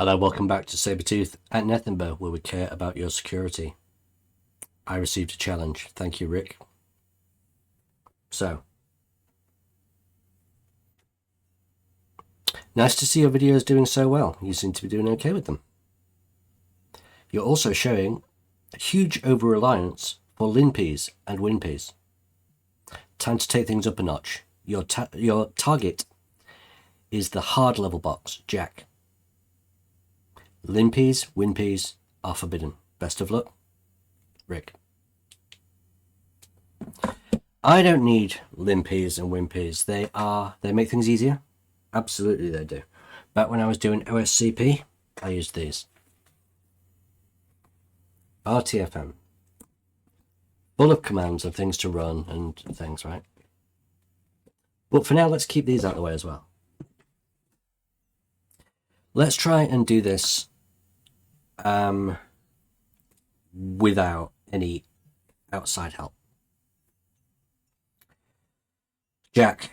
Hello, welcome back to Sabretooth at Nethemba, where we care about your security. I received a challenge. Thank you, Rick. So, nice to see your videos doing so well. You seem to be doing okay with them. You're also showing a huge over-reliance for LinPeas and WinPeas. Time to take things up a notch. Your target is the hard level box, Jack. LinPeas, WinPeas are forbidden. Best of luck, Rick. I don't need LinPeas and WinPeas. They make things easier. Absolutely they do. Back when I was doing OSCP, I used these. RTFM. Full of commands and things to run and things, right? But for now, let's keep these out of the way as well. Let's try and do this without any outside help. Jack.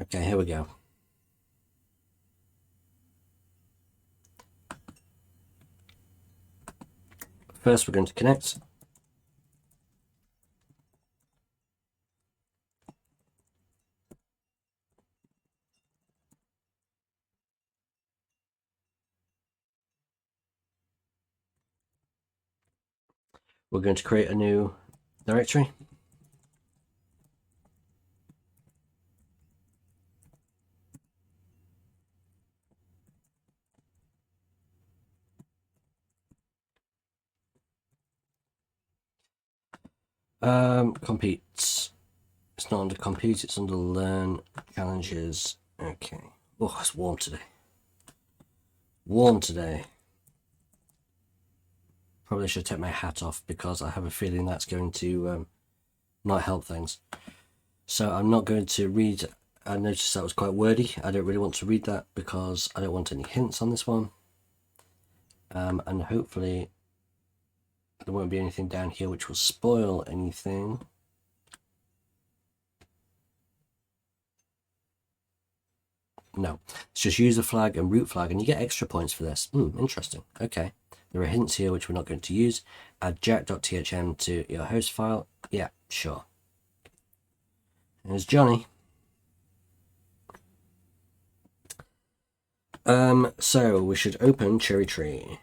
Okay, here we go. First, we're going to connect. We're going to create a new directory. Competes. It's not under compete, it's under learn challenges. Okay. Oh, it's warm today. Warm today. Probably should take my hat off because I have a feeling that's going to not help things. So I'm not going to read. I noticed that was quite wordy. I don't really want to read that because I don't want any hints on this one. And hopefully there won't be anything down here which will spoil anything. No, it's just user flag and root flag, and you get extra points for this. Interesting. Okay. There are hints here which we're not going to use. Add jack.thm to your host file. Yeah, sure. There's Johnny. So we should open Cherry Tree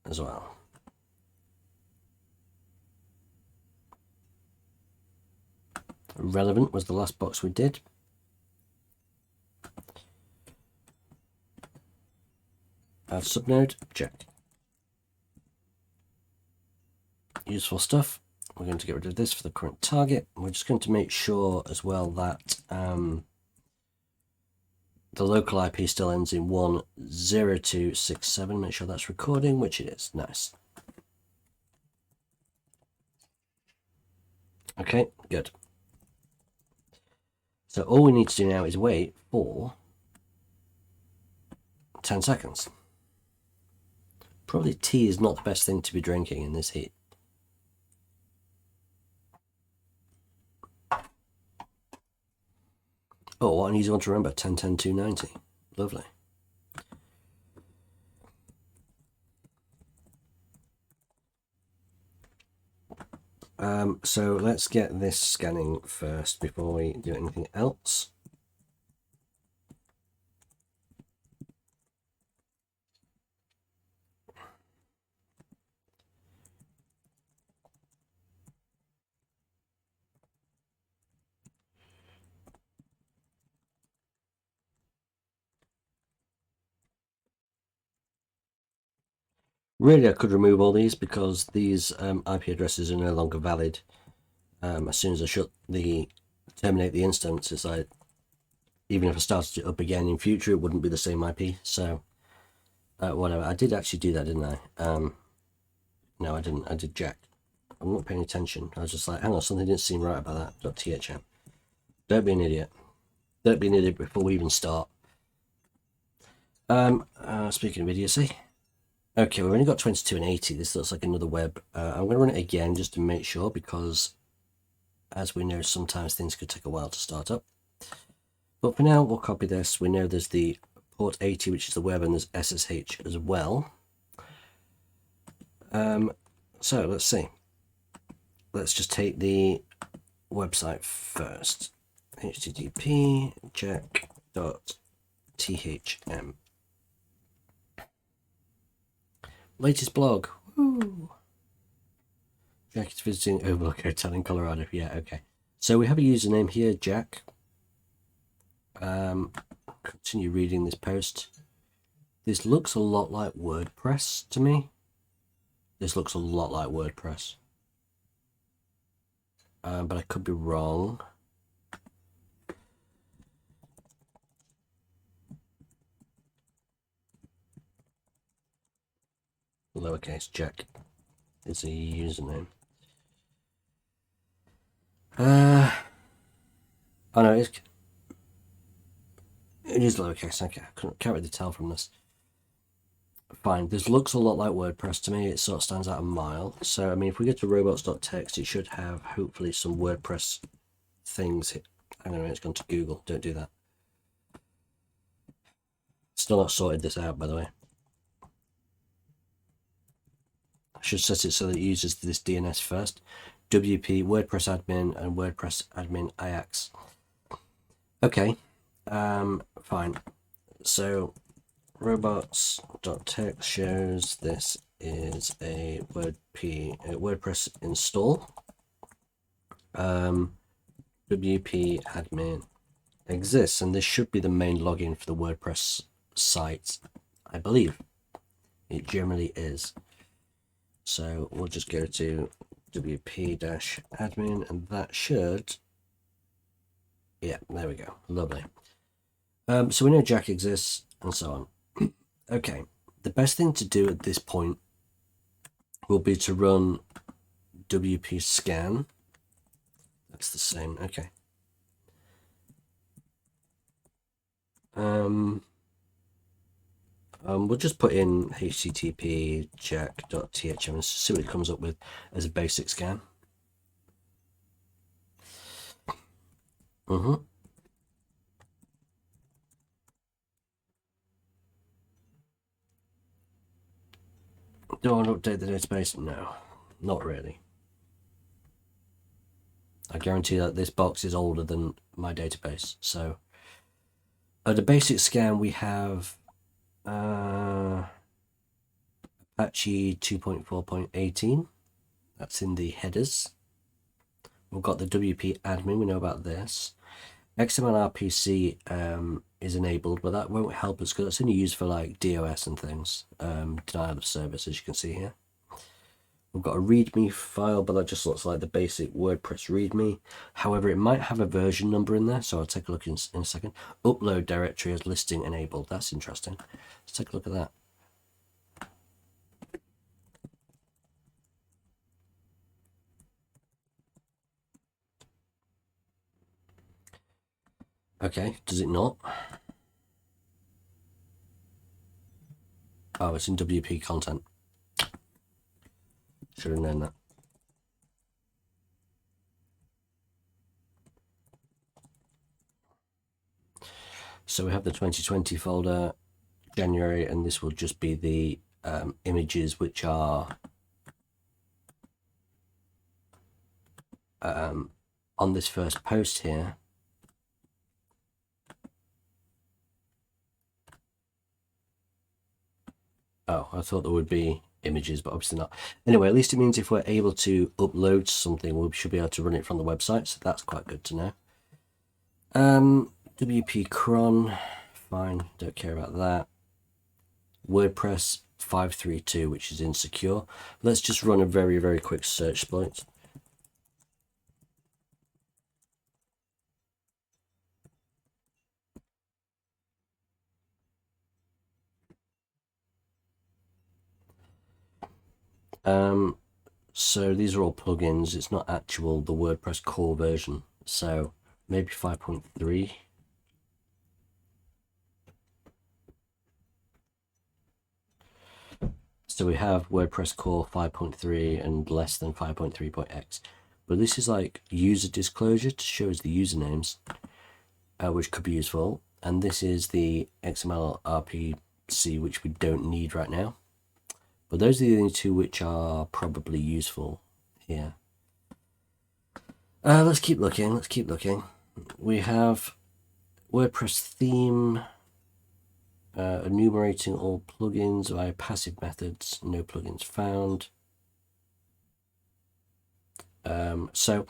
as well. Relevant was the last box we did. Add subnode, check. Useful stuff. We're going to get rid of this for the current target. We're just going to make sure as well that the local IP still ends in 10267. Make sure that's recording, which it is. Nice. Okay, good. So all we need to do now is wait for 10 seconds. Probably tea is not the best thing to be drinking in this heat. Oh, what an easy one to remember. 10-10-290. Lovely. So let's get this scanning first before we do anything else. Really, I could remove all these because these IP addresses are no longer valid. As soon as I terminate the instance, it's like, even if I started it up again in future, it wouldn't be the same IP. So, whatever. I did actually do that, didn't I? No, I didn't. I did Jack. I'm not paying attention. I was just like, hang on, something didn't seem right about that. .thm. Don't be an idiot. Don't be an idiot before we even start. Speaking of idiocy. Okay, we've only got 22 and 80. This looks like another web. I'm going to run it again just to make sure, because as we know, sometimes things could take a while to start up. But for now, we'll copy this. We know there's the port 80, which is the web, and there's SSH as well. So let's see. Let's just take the website first. http jack.thm. Latest blog. Woo. Jack is visiting Overlook Hotel in Colorado. Yeah, okay. So we have a username here, Jack. Continue reading this post. This looks a lot like WordPress to me. This looks a lot like WordPress. But I could be wrong. Lowercase Jack is a username. Oh no, it is lowercase. Okay, I can't really tell from this. Fine, this looks a lot like WordPress to me. It sort of stands out a mile. So I mean, if we go to robots.txt, it should have hopefully some WordPress things. Hang on a minute, it's gone to Google. Don't do that. Still not sorted this out, by the way. I should set it so that it uses this DNS first. WP WordPress admin and WordPress admin Ajax. Okay, fine. So robots.txt shows this is a WordPress install. WP admin exists, and this should be the main login for the WordPress site. I believe it generally is. So we'll just go to wp-admin, and that should, yeah, there we go. Lovely. So we know Jack exists and so on. Okay, the best thing to do at this point will be to run wp scan. That's the same. Okay. We'll just put in http jack.thm and see what it comes up with as a basic scan. Do I want to update the database? No, not really. I guarantee that this box is older than my database. So at a basic scan, we have Apache 2.4.18. That's in the headers. We've got the WP admin. We know about this. XML RPC is enabled, but that won't help us because it's only used for like DOS and things. Denial of service, as you can see here. We've got a README file, but that just looks like the basic WordPress README. However, it might have a version number in there, so I'll take a look in a second. Upload directory as listing enabled. That's interesting. Let's take a look at that. Okay, does it not? Oh, it's in WP content. Should have known that. So we have the 2020 folder, January, and this will just be the images which are on this first post here. Oh, I thought there would be images, but obviously not. Anyway, at least it means if we're able to upload something, we should be able to run it from the website, so that's quite good to know. WP cron, fine, don't care about that. WordPress 532, which is insecure. Let's just run a very, very quick search exploit. So these are all plugins. It's not actual the WordPress core version. So maybe 5.3. So we have WordPress core 5.3 and less than 5.3.x. But this is like user disclosure to show us the usernames. which could be useful. And this is the XML RPC, which we don't need right now. But those are the only two which are probably useful here. Let's keep looking. Let's keep looking. We have WordPress theme, enumerating all plugins via passive methods. No plugins found. So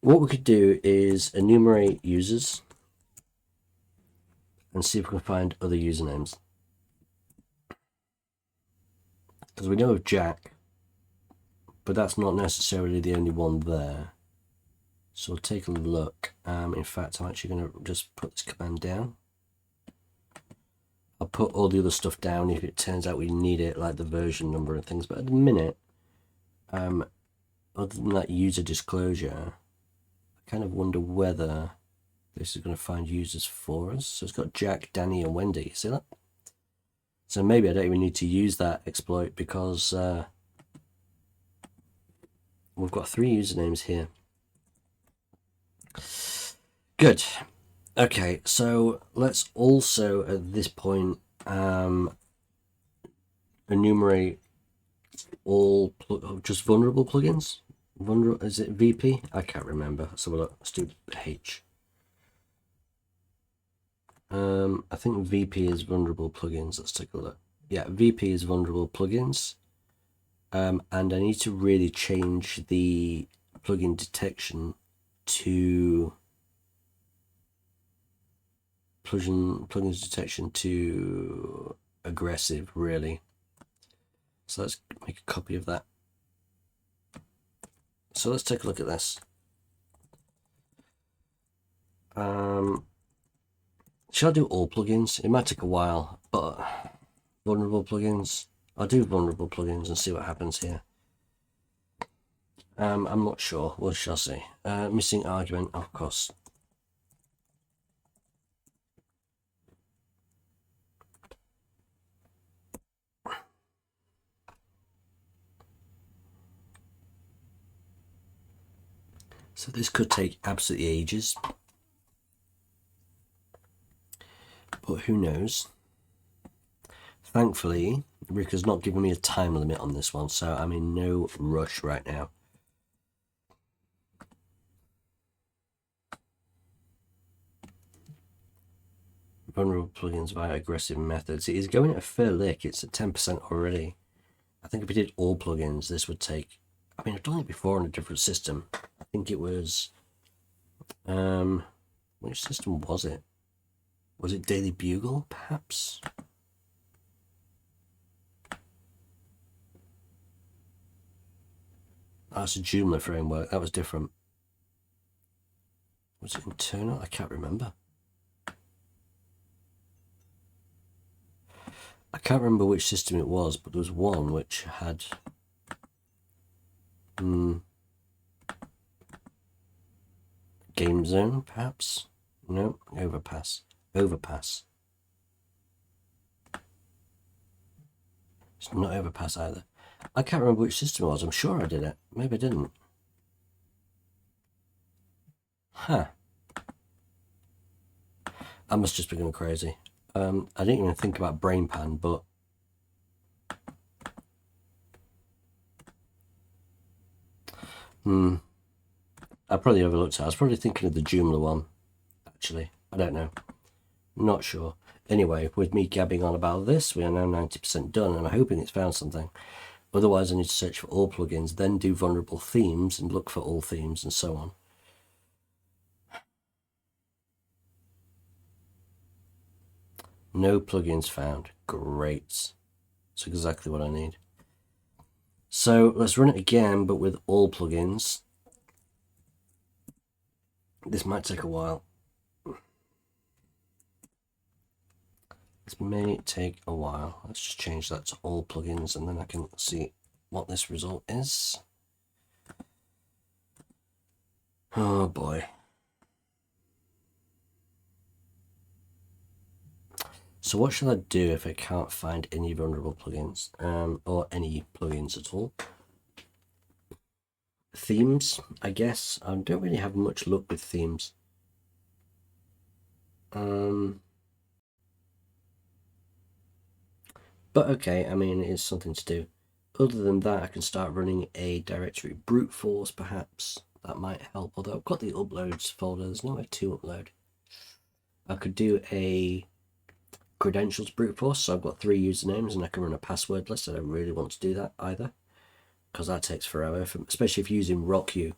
what we could do is enumerate users and see if we can find other usernames. Because we know of Jack, but that's not necessarily the only one there. So we'll take a look. In fact, I'm actually going to just put this command down. I'll put all the other stuff down if it turns out we need it, like the version number and things. But at the minute, other than that user disclosure, I kind of wonder whether this is going to find users for us. So it's got Jack, Danny, and Wendy. See that? So maybe I don't even need to use that exploit because we've got 3 usernames here. Good. Okay, so let's also at this point enumerate all just vulnerable plugins. Is it VP? I can't remember. So let's do H. I think VP is vulnerable plugins. Let's take a look. Yeah, VP is vulnerable plugins. And I need to really change the plugin detection to plugins detection to aggressive, really. So let's make a copy of that. So let's take a look at this. Shall I do all plugins? It might take a while, but vulnerable plugins. I'll do vulnerable plugins and see what happens here. I'm not sure. We shall see. Missing argument, of course. So this could take absolutely ages, but who knows? Thankfully, Rick has not given me a time limit on this one, so I'm in no rush right now. Vulnerable plugins via aggressive methods. It is going at a fair lick. It's at 10% already. I think if we did all plugins, this would take... I mean, I've done it before on a different system. I think it was... which system was it? Was it Daily Bugle, perhaps? Oh, it's a Joomla framework. That was different. Was it internal? I can't remember. I can't remember which system it was, but there was one which had... Game Zone, perhaps? No, Overpass. Overpass. It's not Overpass either. I can't remember which system it was. I'm sure I did it. Maybe I didn't. Huh. I must just be going crazy. I didn't even think about BrainPan, but... I probably overlooked it. I was probably thinking of the Joomla one, actually. I don't know. Not sure. Anyway, with me gabbing on about this, we are now 90% done, and I'm hoping it's found something. Otherwise, I need to search for all plugins, then do vulnerable themes and look for all themes and so on. No plugins found. Great. That's exactly what I need. So let's run it again, but with all plugins. This might take a while. This may take a while. Let's just change that to all plugins and then I can see what this result is. Oh boy. So what should I do if I can't find any vulnerable plugins, or any plugins at all? Themes, I guess. I don't really have much luck with themes. But okay, I mean, it's something to do. Other than that, I can start running a directory brute force, perhaps. That might help, although I've got the uploads folder. There's nowhere to upload. I could do a credentials brute force, so I've got 3 usernames and I can run a password list. I don't really want to do that either, because that takes forever, especially if you're using RockU.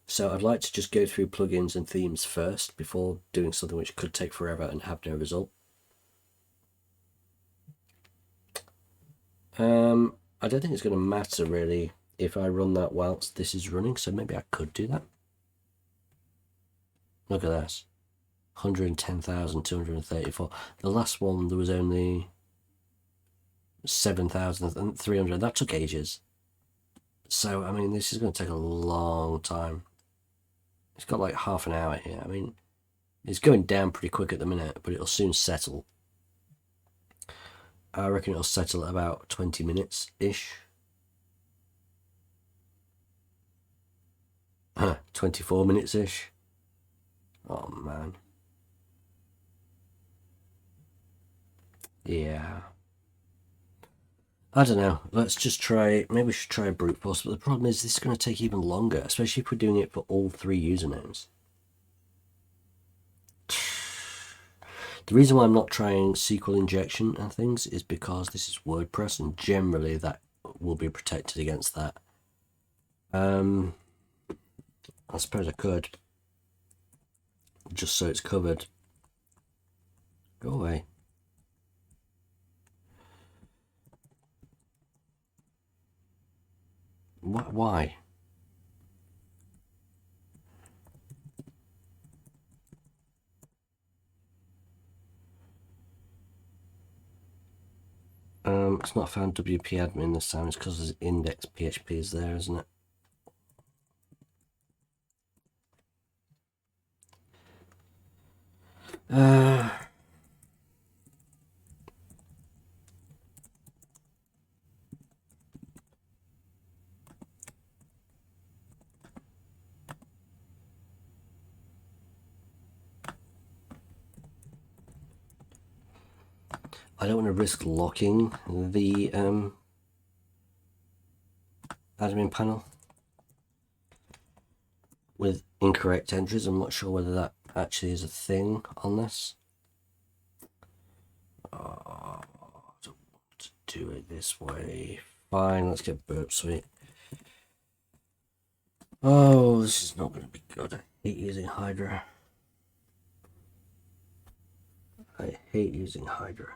So I'd like to just go through plugins and themes first before doing something which could take forever and have no result. I don't think it's going to matter really if I run that whilst this is running, so maybe I could do that. Look at this. 110,234. The last one, there was only 7,300. That took ages. So, I mean, this is going to take a long time. It's got like half an hour here. I mean, it's going down pretty quick at the minute, but it'll soon settle. I reckon it'll settle at about 20 minutes-ish. 24 minutes-ish. Oh, man. Yeah. I don't know. Let's just try. Maybe we should try a brute force. But the problem is this is going to take even longer, especially if we're doing it for all 3 usernames. The reason why I'm not trying SQL injection and things is because this is WordPress, and generally that will be protected against that. I suppose I could, just so it's covered. Go away. Why? It's not found WP admin this time. It's because there's index PHP is there, isn't it? I don't want to risk locking the admin panel with incorrect entries. I'm not sure whether that actually is a thing on this. I don't want to do it this way. Fine, let's get Burp Suite. Oh, this is not going to be good. I hate using Hydra. I hate using Hydra.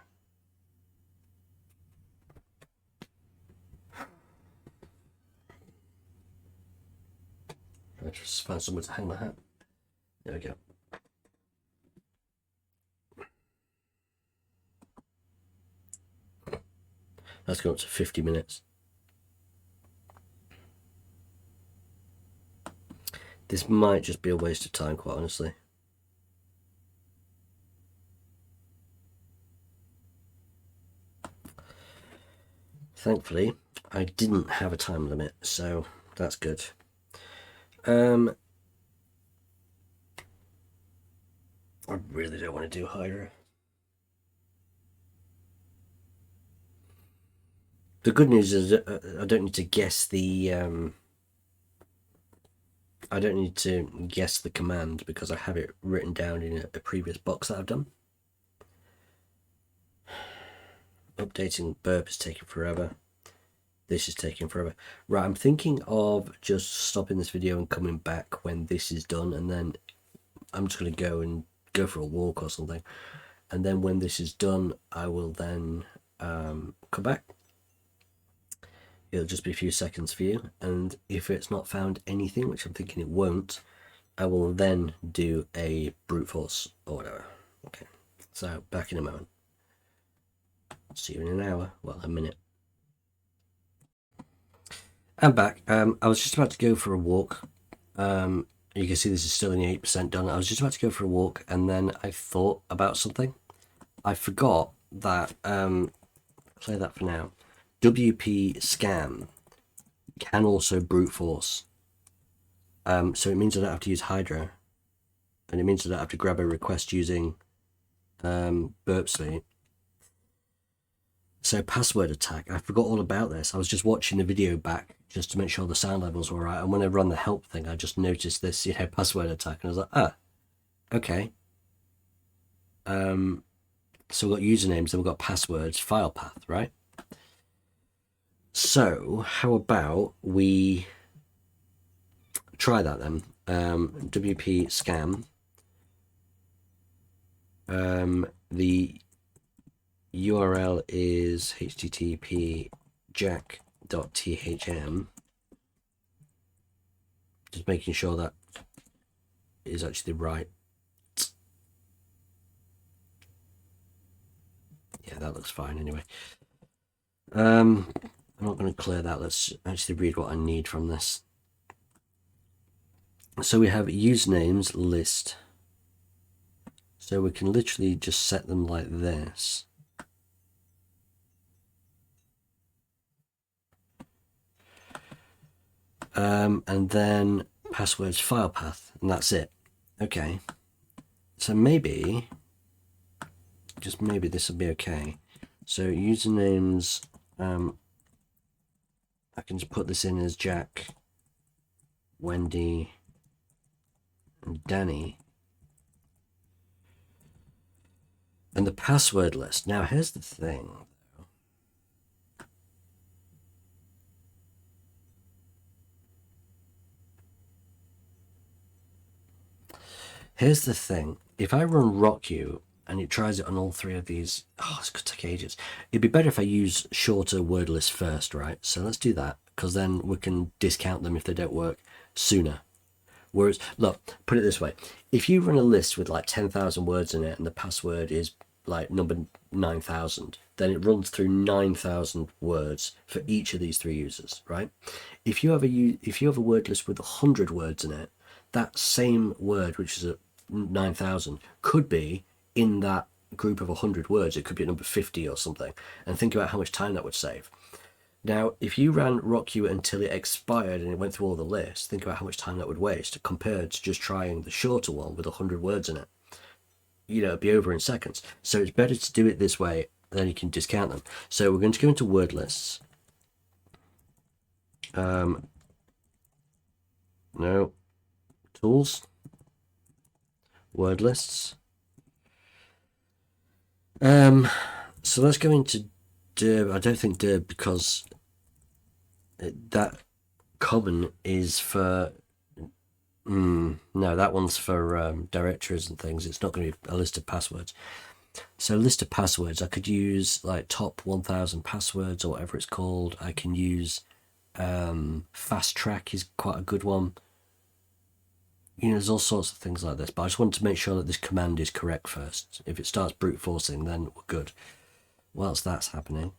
I just find somewhere to hang my hat. There we go. That's going up to 50 minutes. This might just be a waste of time, quite honestly. Thankfully, I didn't have a time limit, so that's good. I really don't want to do Hydra. The good news is I don't need to guess the I don't need to guess the command because I have it written down in a previous box that I've done. Updating burp is taking forever. This is taking forever. Right, I'm thinking of just stopping this video and coming back when this is done, and then I'm just going to go for a walk or something, and then when this is done I will then come back. It'll just be a few seconds for you, and if it's not found anything, which I'm thinking it won't, I will then do a brute force or whatever. Okay, so back in a moment. See you in an hour. Well, a minute. I'm back. I was just about to go for a walk. You can see this is still only 8% done. I was just about to go for a walk, and then I thought about something. I forgot that, play that for now, WP scan can also brute force. So it means I don't have to use Hydra, and it means I don't have to grab a request using burp sleep. So password attack, I forgot all about this. I was just watching the video back just to make sure the sound levels were right. And when I run the help thing, I just noticed this, password attack. And I was like, ah, okay. So we've got usernames, then we've got passwords, file path, right? So how about we try that then? WP scan. The URL is http jack.thm. Just making sure that is actually right. Yeah, that looks fine anyway. I'm not going to clear that. Let's actually read what I need from this. So we have usernames list. So we can literally just set them like this. And then passwords file path, and that's it. Okay. So maybe, just maybe this will be okay. So usernames, I can just put this in as Jack, Wendy, and Danny. And the password list. Now here's the thing. Here's the thing. If I run RockU and it tries it on all three of these, oh, it's going to take ages. It'd be better if I use shorter word lists first, right? So let's do that, because then we can discount them if they don't work sooner. Whereas, look, put it this way. If you run a list with like 10,000 words in it and the password is like number 9,000, then it runs through 9,000 words for each of these three users, right? If you have a word list with 100 words in it, that same word, which is at 9,000, could be in that group of 100 words. It could be at number 50 or something. And think about how much time that would save. Now, if you ran RockU until it expired and it went through all the lists, think about how much time that would waste compared to just trying the shorter one with 100 words in it. It'd be over in seconds. So it's better to do it this way, then you can discount them. So we're going to go into word lists. No. Tools. Word lists. So let's go into Derb. I don't think Derb, because that common is for no, that one's for directories and things. It's not going to be a list of passwords. So list of passwords, I could use like top 1000 passwords or whatever it's called. I can use fast track is quite a good one. There's all sorts of things like this, but I just wanted to make sure that this command is correct first. If it starts brute forcing, then we're good. Whilst that's happening,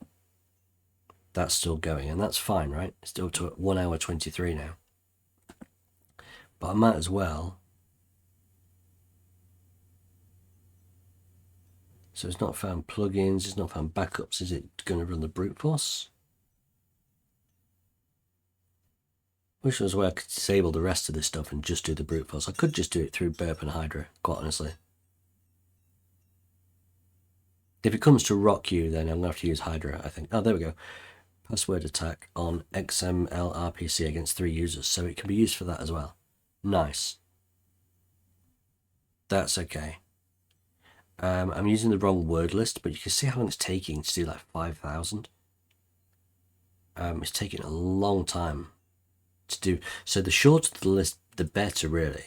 that's still going, and that's fine, right? It's still to 1 hour 23 now. But I might as well. So it's not found plugins, it's not found backups. Is it going to run the brute force? Wish there was a way I could disable the rest of this stuff and just do the brute force. I could just do it through burp and hydra, quite honestly. If it comes to RockU, then I'm going to have to use hydra, I think. Oh, there we go. Password attack on XML RPC against 3 users. So it can be used for that as well. Nice. That's okay. I'm using the wrong word list, but you can see how long it's taking to do like 5,000. It's taking a long time to do. So the shorter the list, the better, really.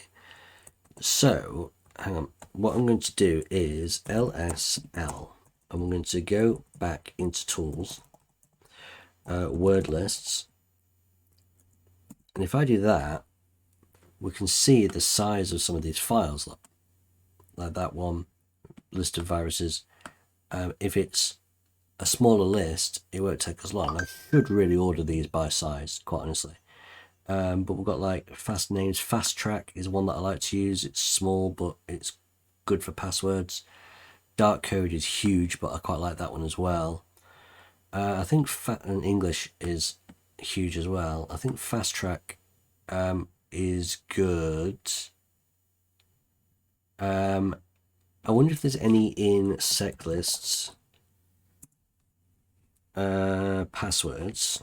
So hang on. What I'm going to do is LSL. I'm going to go back into tools, word lists. And if I do that, we can see the size of some of these files, like that one, list of viruses. If it's a smaller list, it won't take us long. I should really order these by size, quite honestly. But we've got like fast names. Fast track is one that I like to use. It's small, but it's good for passwords. Dark code is huge, but I quite like that one as well. I think and English is huge as well. I think fast track is good. I wonder if there's any in sec lists. Passwords.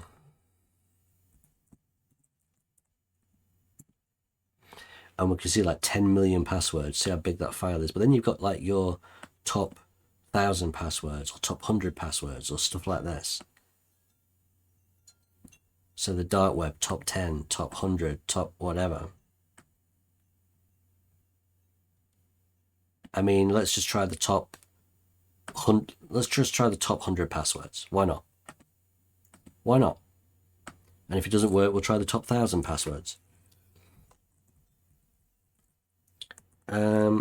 And we can see like 10 million passwords. See how big that file is. But then you've got like your top 1,000 passwords or top 100 passwords or stuff like this. So the dark web, top 10, top 100, top whatever. I mean, let's just try the top 100. Let's just try the top 100 passwords. Why not? Why not? And if it doesn't work, we'll try the top 1,000 passwords.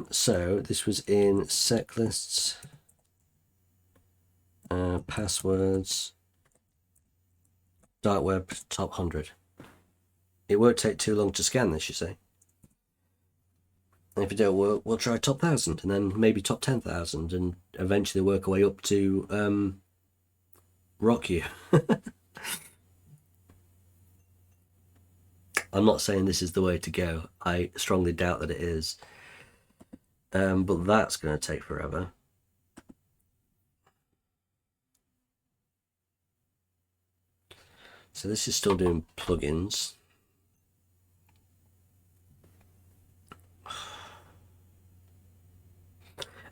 So this was in sec lists, passwords, dark web, top 100. It won't take too long to scan this, you see. And if it don't work, we'll try top 1,000 and then maybe top 10,000 and eventually work our way up to rock you. I'm not saying this is the way to go. I strongly doubt that it is. But that's going to take forever. So this is still doing plugins.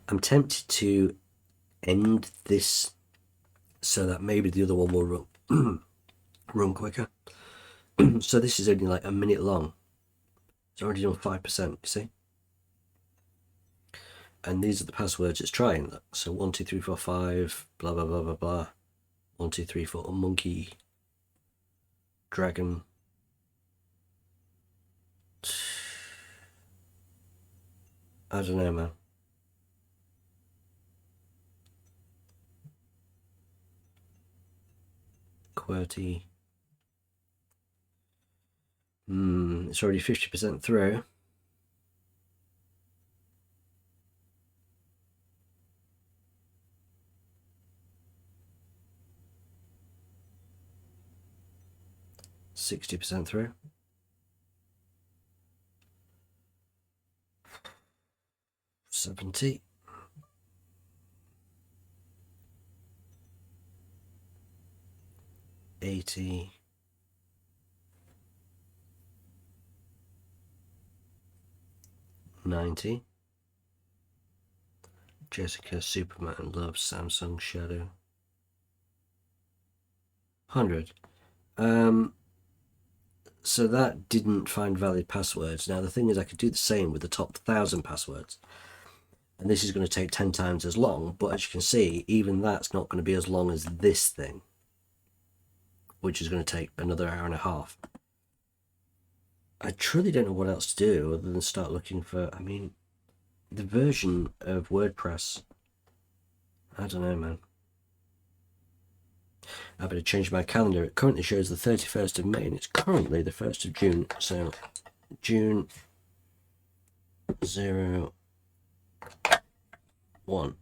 I'm tempted to end this so that maybe the other one will run quicker. So this is only like a minute long. It's already done 5%, you see? And these are the passwords it's trying. Look. So 1, 2, 3, 4, 5, blah, blah, blah, blah, blah. 1, 2, 3, 4, monkey, dragon. I don't know, man. QWERTY. It's already 50% through. %60 through. 70. 80. 90. Jessica, Superman, loves Samsung Shadow. 100. So that didn't find valid passwords. Now the thing is, I could do the same with the top 1,000 passwords. And this is going to take 10 times as long, but as you can see, even that's not going to be as long as this thing, which is going to take another hour and a half. I truly don't know what else to do other than start looking for, I mean, the version of WordPress. I don't know, man. I better change my calendar. It currently shows the 31st of May and it's currently the 1st of June. So June 0, 1.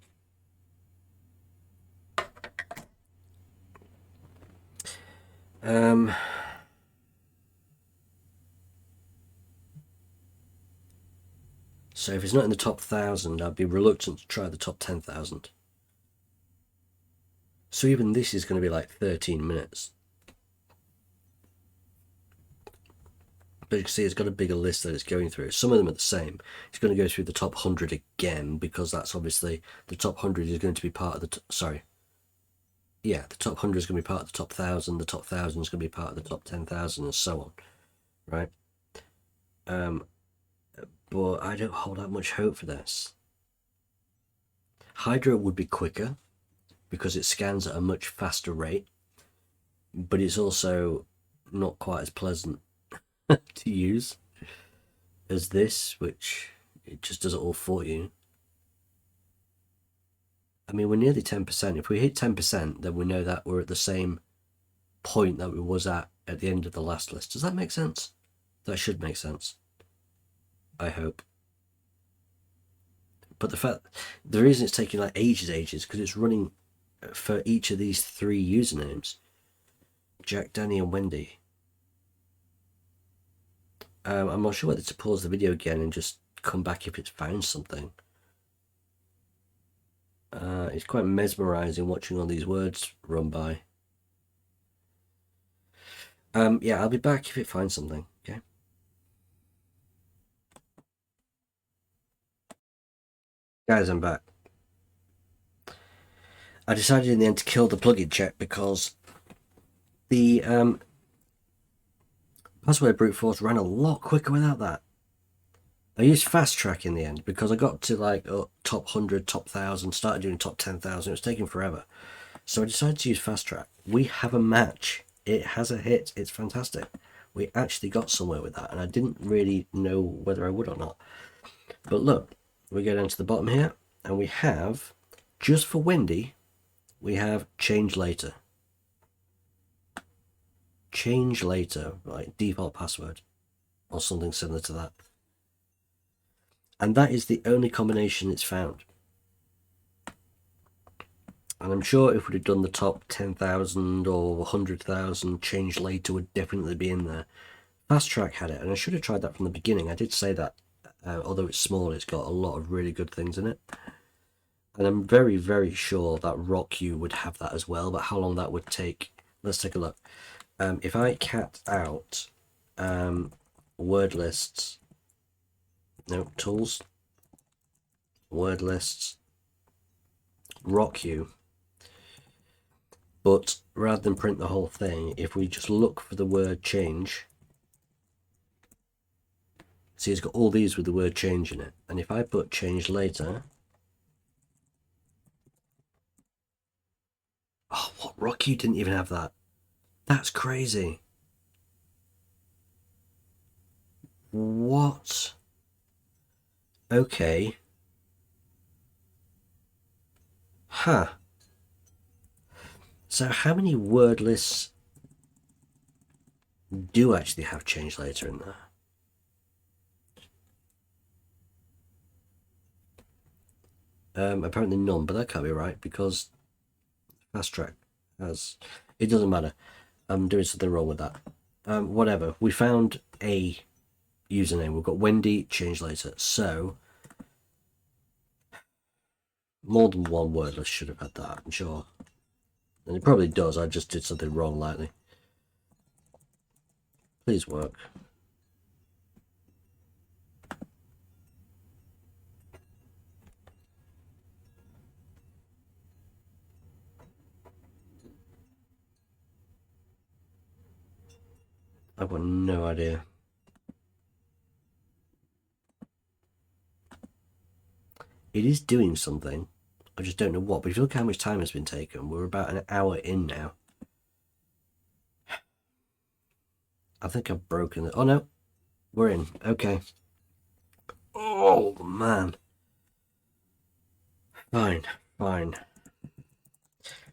So if it's not in the top 1,000, I'd be reluctant to try the top 10,000. So even this is going to be like 13 minutes. But you can see it's got a bigger list that it's going through. Some of them are the same. It's going to go through the top 100 again because that's obviously the top 100 is going to be part of the sorry. Yeah, the top 100 is going to be part of the top 1,000. The top 1,000 is going to be part of the top 10,000 and so on, right? But I don't hold out much hope for this. Hydra would be quicker because it scans at a much faster rate, but it's also not quite as pleasant to use as this, which it just does it all for you. I mean, we're nearly 10%. If we hit 10%, then we know that we're at the same point that we was at the end of the last list. Does that make sense? That should make sense. I hope. But the reason it's taking like ages, because it's running for each of these 3 usernames. Jack, Danny, and Wendy. I'm not sure whether to pause the video again and just come back if it's found something. It's quite mesmerizing watching all these words run by. Yeah, I'll be back if it finds something. Okay. Guys, I'm back. I decided in the end to kill the plugin check because the password brute force ran a lot quicker without that. I used fast track in the end because I got to like top 100, top 1000, started doing top 10,000. It was taking forever. So I decided to use fast track. We have a match. It has a hit. It's fantastic. We actually got somewhere with that, and I didn't really know whether I would or not. But look, we go down to the bottom here, and we have, just for Wendy, we have change later. Change later, like default password, or something similar to that. And that is the only combination it's found. And I'm sure if we'd have done the top 10,000 or 100,000, change later would definitely be in there. Fast track had it, and I should have tried that from the beginning. I did say that, although it's small, it's got a lot of really good things in it. And I'm very, very sure that Rock You would have that as well, but how long that would take, let's take a look. If I cat out word lists, no, tools, word lists, Rock You, but rather than print the whole thing, if we just look for the word change, see it's got all these with the word change in it, and if I put change later, oh, what, Rock You didn't even have that. That's crazy. What? Okay. Huh. So how many word lists do actually have change later in there? Apparently none, but that can't be right because fast track has... It doesn't matter. I'm doing something wrong with that. Whatever. We found a username. We've got Wendy, change later. So more than one word list should have had that, I'm sure. And it probably does. I just did something wrong lightly. Please work. I've got no idea. It is doing something. I just don't know what. But if you look how much time has been taken, we're about an hour in now. I think I've broken it. Oh no, we're in. Okay. Oh man. Fine, fine.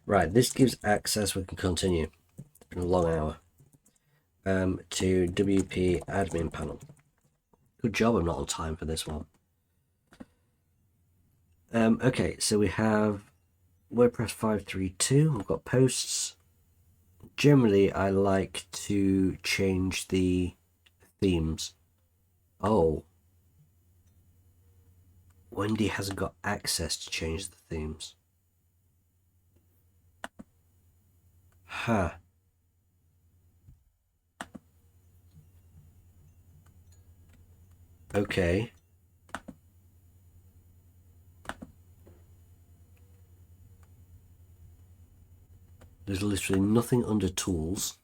Right, this gives access. We can continue. It's been a long hour. To WP admin panel. Good job I'm not on time for this one. Okay, so we have WordPress 5.3.2. We've got posts. Generally, I like to change the themes. Oh. Wendy hasn't got access to change the themes. Huh. Okay. There's literally nothing under tools.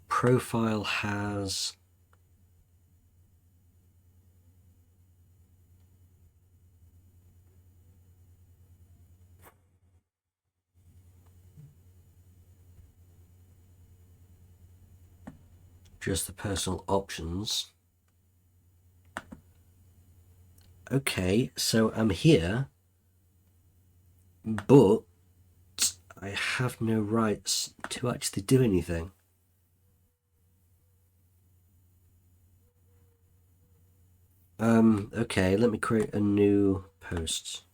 Profile has... just the personal options. Okay, so I'm here, but I have no rights to actually do anything. Okay, let me create a new post.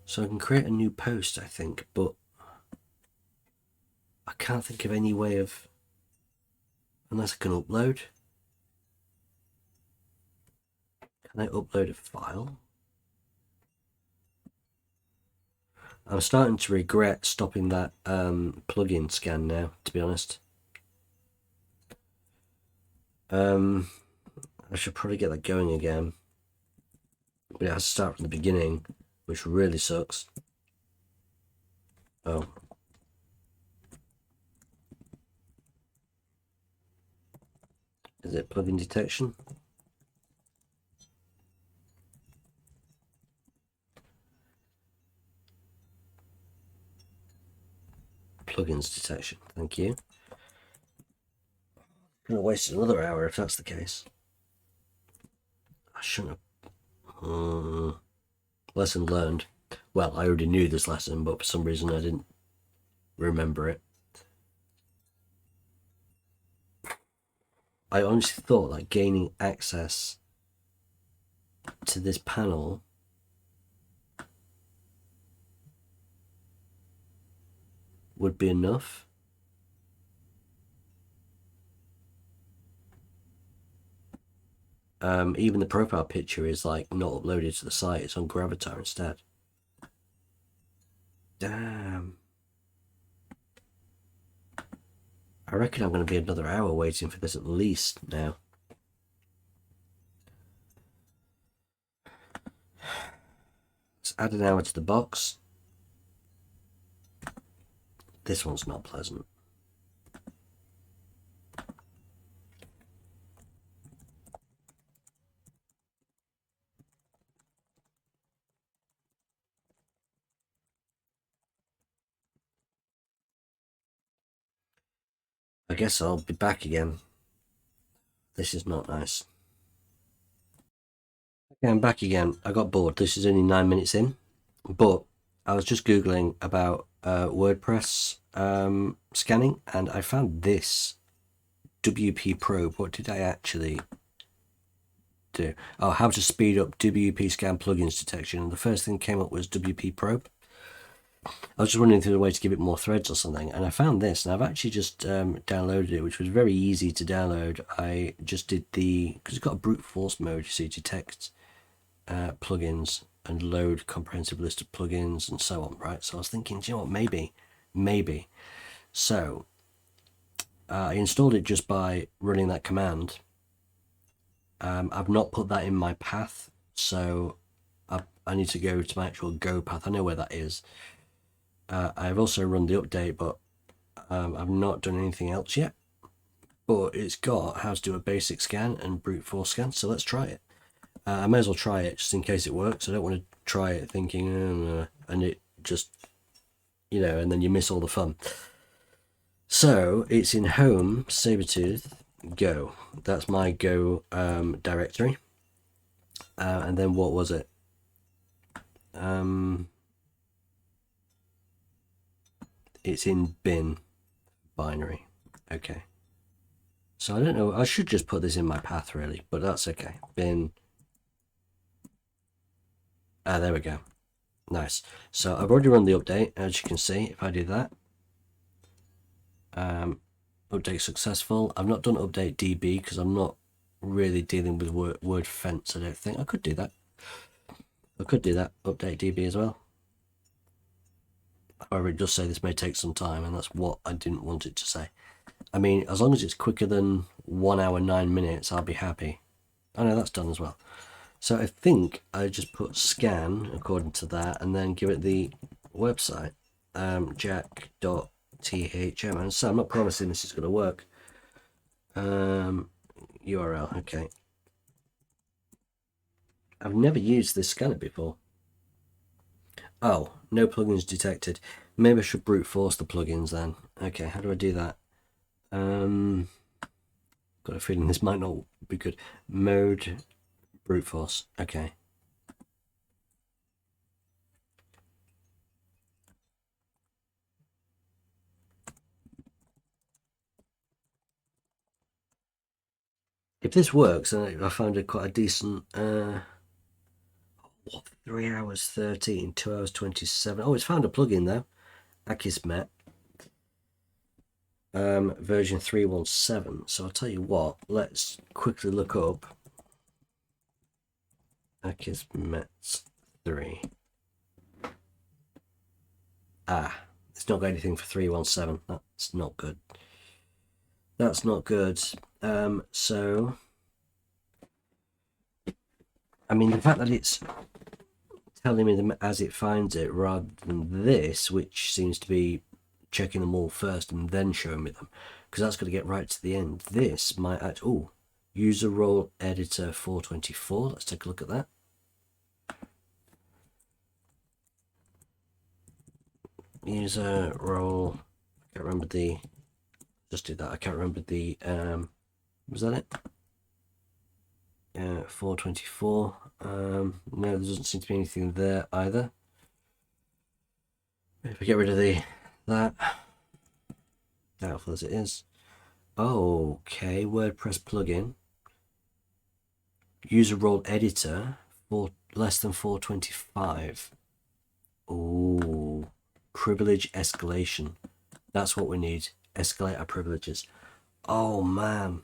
So I can create a new post, I think, but I can't think of any way of... Unless I can upload. Can I upload a file? I'm starting to regret stopping that plugin scan now, to be honest. I should probably get that going again. But it has to start from the beginning, which really sucks. Oh. Is it plugin detection? Plugins detection, thank you. I'm gonna waste another hour if that's the case. I shouldn't have. Lesson learned. Well, I already knew this lesson, but for some reason I didn't remember it. I honestly thought that gaining access to this panel would be enough. Even the profile picture is like not uploaded to the site, it's on Gravatar instead. Damn. I reckon I'm going to be another hour waiting for this at least now. Let's add an hour to the box. This one's not pleasant. I guess I'll be back again. This is not nice. Okay, I'm back again. I got bored. This is only 9 minutes in, but I was just Googling about WordPress scanning, and I found this WP Probe. What did I actually do? Oh, how to speed up WP scan plugins detection. And the first thing that came up was WP Probe. I was just wondering through the way to give it more threads or something, and I found this, and I've actually just downloaded it, which was very easy to download. I just did because it's got a brute force mode, you see, detect plugins and load comprehensive list of plugins and so on, right? So I was thinking, do you know what, maybe. So I installed it just by running that command. I've not put that in my path, so I need to go to my actual Go path. I know where that is. I've also run the update, but I've not done anything else yet. But it's got how to do a basic scan and brute force scan, so let's try it. I may as well try it just in case it works. I don't want to try it thinking, and it just, and then you miss all the fun. So it's in home, sabretooth, Go. That's my Go directory. And then what was it? It's in bin binary. Okay. So I don't know. I should just put this in my path really, but that's okay. Bin. There we go. Nice. So I've already run the update, as you can see. If I do that, update successful. I've not done update DB because I'm not really dealing with word fence. I don't think I could do that. Update DB as well. However, it does say this may take some time, and that's what I didn't want it to say. I mean, as long as it's quicker than 1 hour 9 minutes, I'll be happy. Oh no, that's done as well. So I think I just put scan according to that, and then give it the website, jack.thm. And so I'm not promising this is going to work. URL, okay. I've never used this scanner before. Oh, no plugins detected. Maybe I should brute force the plugins then. Okay, how do I do that? Got a feeling this might not be good. Mode brute force. Okay. If this works, then I found it quite a decent. 3 hours 13, 2 hours 27. Oh, it's found a plugin though. Akismet. version 317. So I'll tell you what, let's quickly look up Akismet 3. It's not got anything for 317. That's not good. That's not good. So I mean, the fact that it's telling me them as it finds it rather than this, which seems to be checking them all first and then showing me them, because that's going to get right to the end. This might act. Oh, user role editor 424. Let's take a look at that. User role. I can't remember the. Just do that. I can't remember the. Was that it? 424. No, there doesn't seem to be anything there either. If I get rid of that, doubtful as it is. Okay, WordPress plugin. User role editor for less than 425. Ooh, privilege escalation. That's what we need. Escalate our privileges. Oh man.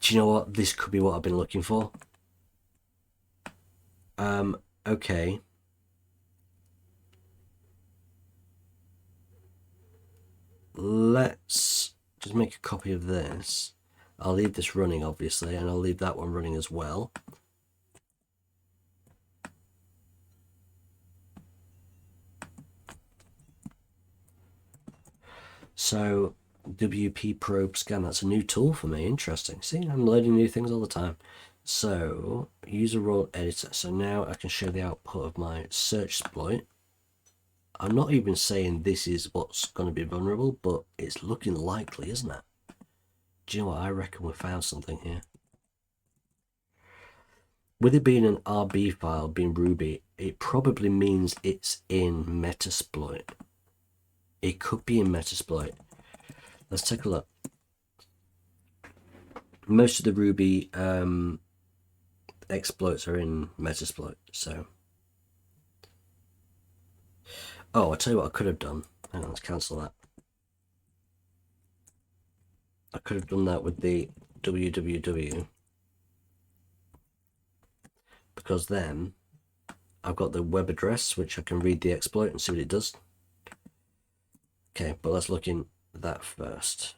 Do you know what? This could be what I've been looking for. Okay. Let's just make a copy of this. I'll leave this running, obviously, and I'll leave that one running as well. So WP probe scan, that's a new tool for me. Interesting. See, I'm learning new things all the time. So user role editor. So now I can show the output of my search exploit. I'm not even saying this is what's going to be vulnerable, but it's looking likely, isn't it? Do you know what? I reckon we found something here. With it being an RB file, being Ruby, it probably means it's in Metasploit. It could be in Metasploit. Let's take a look. Most of the Ruby exploits are in Metasploit, so. Oh, I'll tell you what I could have done. Hang on, let's cancel that. I could have done that with the www, because then I've got the web address, which I can read the exploit and see what it does. Okay, but let's look in that first.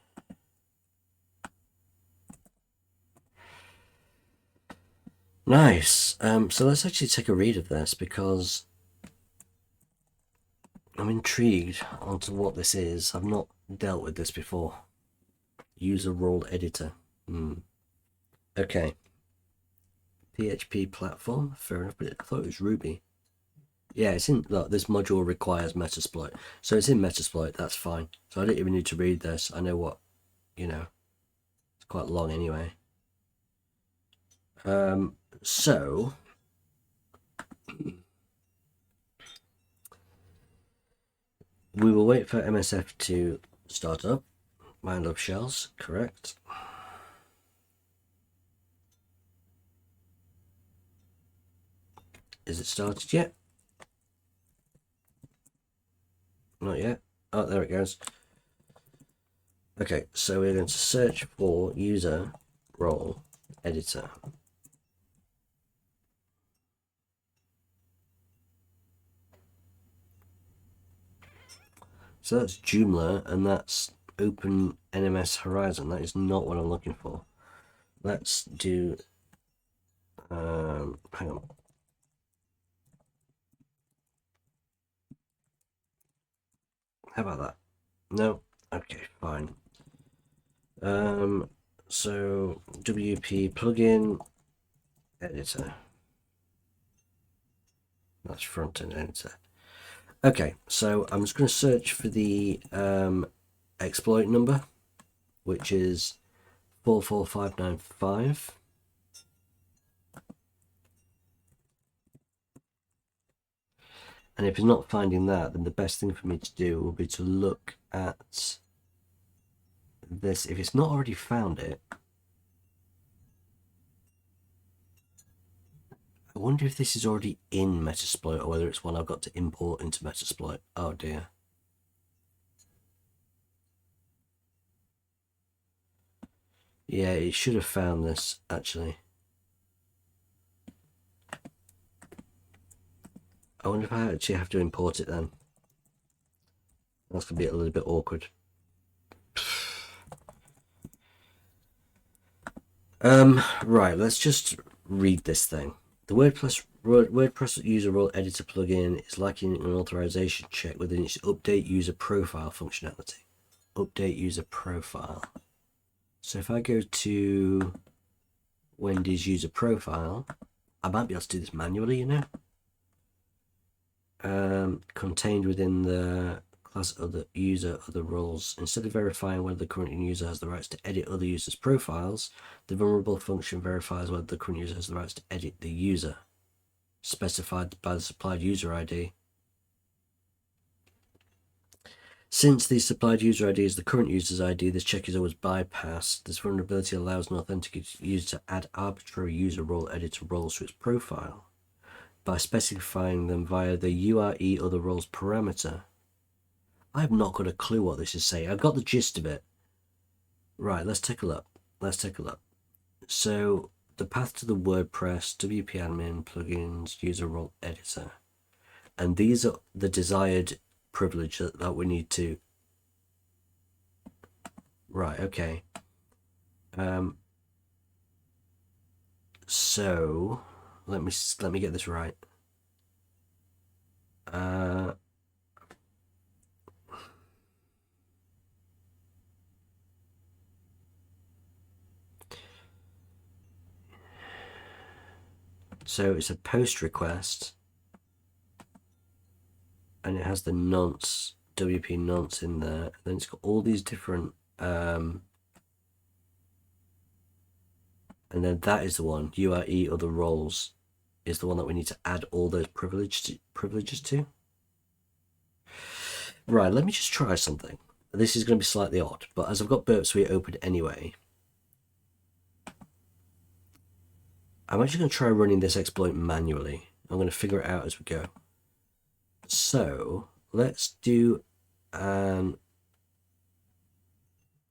Nice. So let's actually take a read of this, because I'm intrigued onto what this is. I've not dealt with this before. User role editor. Okay. PHP platform. Fair enough, but I thought it was Ruby. Yeah, it's in. Look, this module requires Metasploit, so it's in Metasploit. That's fine. So I don't even need to read this. I know what, you know. It's quite long anyway. So we will wait for MSF to start up. Mind of shells, correct. Is it started yet? Not yet. Oh, there it goes. Okay, so we're going to search for user role editor. So that's Joomla, and that's Open NMS Horizon. That is not what I'm looking for. Let's do, hang on. How about that? No? Okay, fine. So WP plugin editor. That's front-end editor. Okay, so I'm just going to search for the exploit number, which is 44595. And if it's not finding that, then the best thing for me to do will be to look at this. If it's not already found it, I wonder if this is already in Metasploit or whether it's one I've got to import into Metasploit. Oh dear. Yeah, it should have found this, actually. I wonder if I actually have to import it then. That's going to be a little bit awkward. Right, let's just read this thing. The WordPress user role editor plugin is lacking an authorization check within its update user profile functionality. Update user profile. So if I go to Wendy's user profile, I might be able to do this manually, you know. Contained within the class other user other roles. Instead of verifying whether the current user has the rights to edit other users' profiles, the vulnerable function verifies whether the current user has the rights to edit the user specified by the supplied user ID. Since the supplied user ID is the current user's ID, this check is always bypassed. This vulnerability allows an authenticated user to add arbitrary user role editor roles to its profile by specifying them via the URE other roles parameter. I have not got a clue what this is saying. I've got the gist of it. Right, let's take a look. So the path to the WordPress, WP admin, plugins, user role editor. And these are the desired privilege that we need to. Right, okay. So let me get this right. So it's a post request, and it has the nonce, WP nonce in there. And then it's got all these different, and then that is the one, URE other roles, is the one that we need to add all those privileges to. Right, let me just try something. This is going to be slightly odd, but as I've got Burp Suite open anyway, I'm actually going to try running this exploit manually. I'm going to figure it out as we go. So let's do an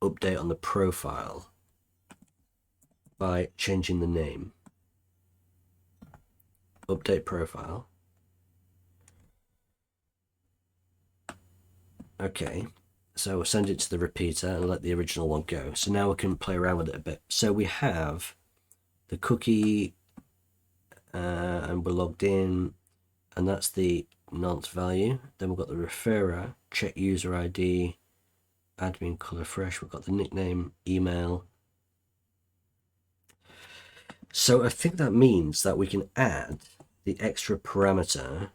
update on the profile by changing the name. Update profile. Okay, so we'll send it to the repeater and let the original one go. So now we can play around with it a bit. So we have the cookie, and we're logged in, and that's the nonce value. Then we've got the referrer, check user ID, admin color fresh. We've got the nickname, email. So I think that means that we can add the extra parameter.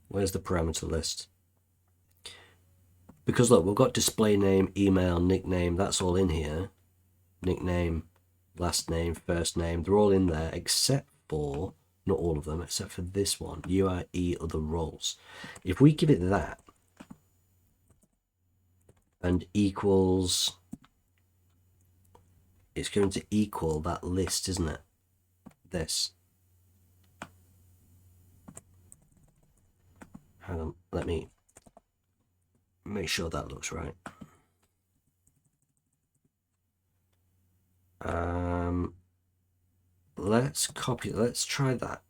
Where's the parameter list? Because look, we've got display name, email, nickname, that's all in here. Nickname, last name, first name, they're all in there except for, not all of them, except for this one, URE other roles. If we give it that and equals, it's going to equal that list, isn't it? This. Hang on, let me make sure that looks right. Let's copy, let's try that.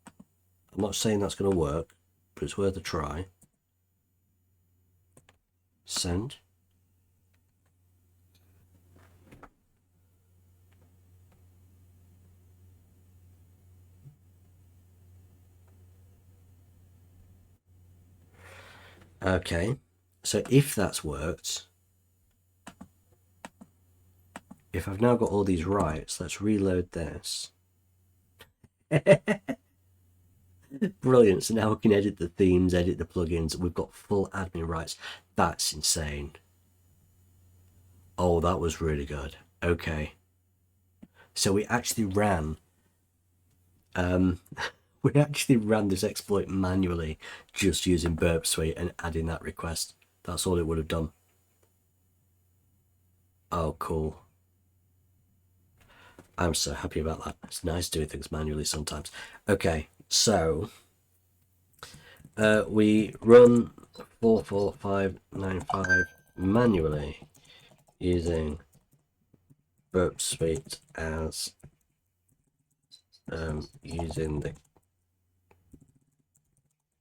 I'm not saying that's going to work, but it's worth a try. Send. Okay, so if that's worked, if I've now got all these rights, let's reload this. Brilliant. So now we can edit the themes, edit the plugins. We've got full admin rights. That's insane. Oh, that was really good. Okay. So we actually ran this exploit manually just using Burp Suite and adding that request. That's all it would have done. Oh, cool. I'm so happy about that. It's nice doing things manually sometimes. Okay, so we run 44595 manually using Burp Suite as using the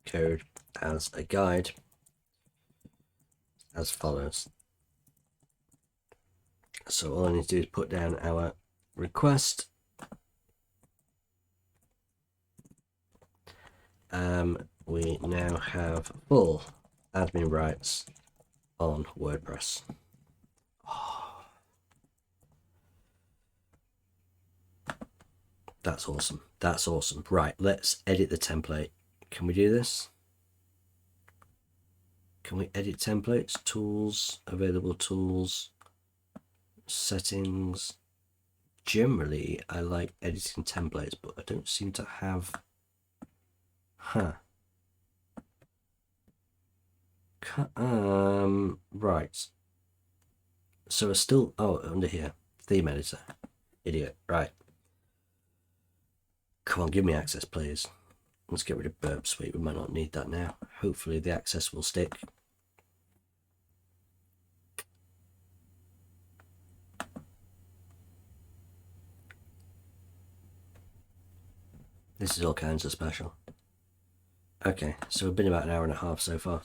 code as a guide as follows. So all I need to do is put down our request. We now have full admin rights on WordPress. Oh, that's awesome. That's awesome. Right, let's edit the template. Can we do this? Can we edit templates? Tools, available tools, settings. Generally, I like editing templates, but I don't seem to have... Right. So it's still... Oh, under here. Theme editor. Idiot. Right. Come on, give me access, please. Let's get rid of Burp Suite. We might not need that now. Hopefully the access will stick. This is all kinds of special. Okay, so we've been about an hour and a half so far.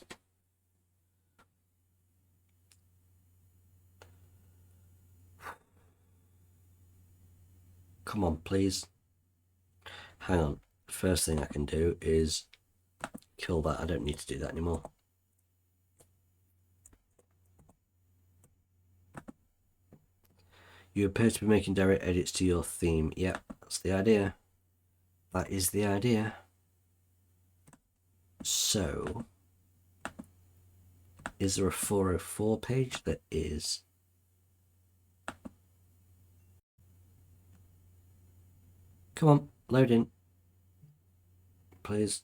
Come on, please. Hang on. First thing I can do is kill that. I don't need to do that anymore. You appear to be making direct edits to your theme. Yep, that's the idea. That is the idea. So, is there a 404 page? There is. Come on, load in. Please.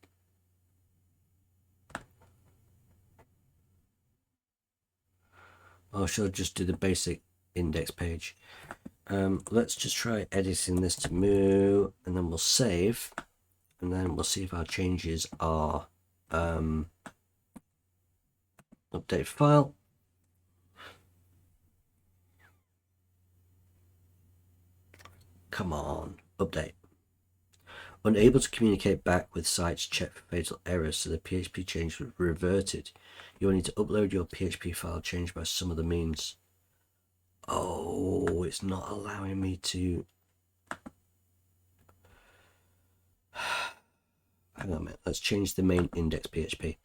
Or should I just do the basic index page? Let's just try editing this to Moo, and then we'll save, and then we'll see if our changes are update file. Come on, update. Unable to communicate back with sites, check for fatal errors, so the PHP change was reverted. You will need to upload your PHP file changed by some other means. Oh, it's not allowing me to... Hang on a minute, let's change the main index PHP.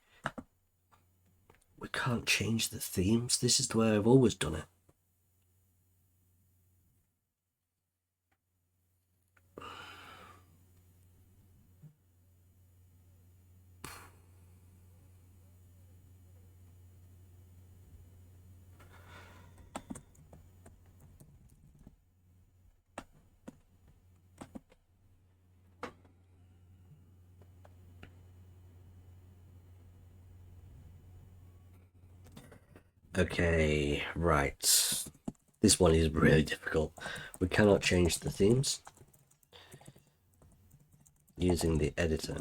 We can't change the themes. This is the way I've always done it. Okay, right. This one is really difficult. We cannot change the themes using the editor.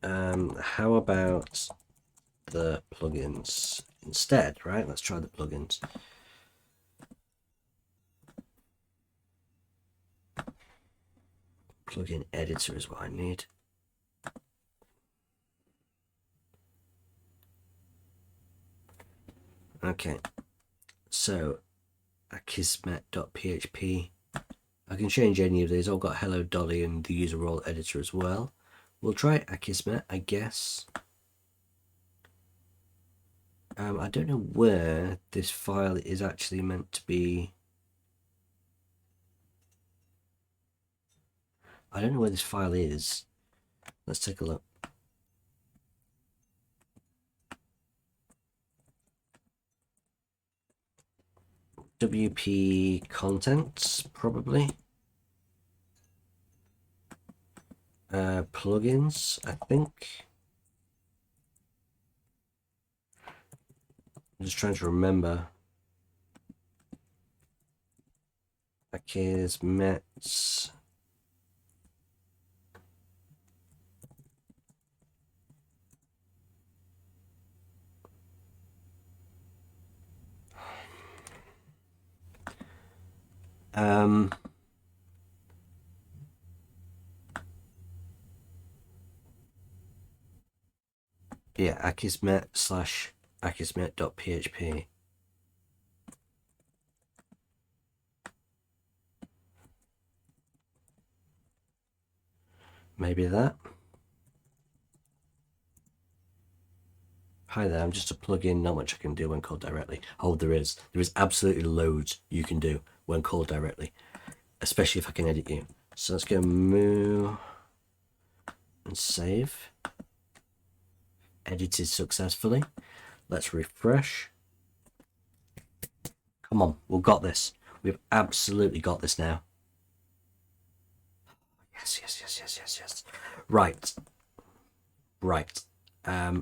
How about the plugins instead, right? Let's try the plugins. Plugin editor is what I need. Okay, so akismet.php. I can change any of these. I've got Hello Dolly and the user role editor as well. We'll try Akismet, I guess. I don't know where this file is actually meant to be. I don't know where this file is. Let's take a look. WP contents, probably. Plugins, I think. I'm just trying to remember. Akismet. Yeah, akismet/akismet.php. Maybe that. Hi there, I'm just a plugin, not much I can do when called directly. Oh, there is absolutely loads you can do when called directly, especially if I can edit you. So let's go moo and save. Edited successfully. Let's refresh. Come on, we've got this. We've absolutely got this now. Yes, yes, yes, yes, yes, yes. Right. Right.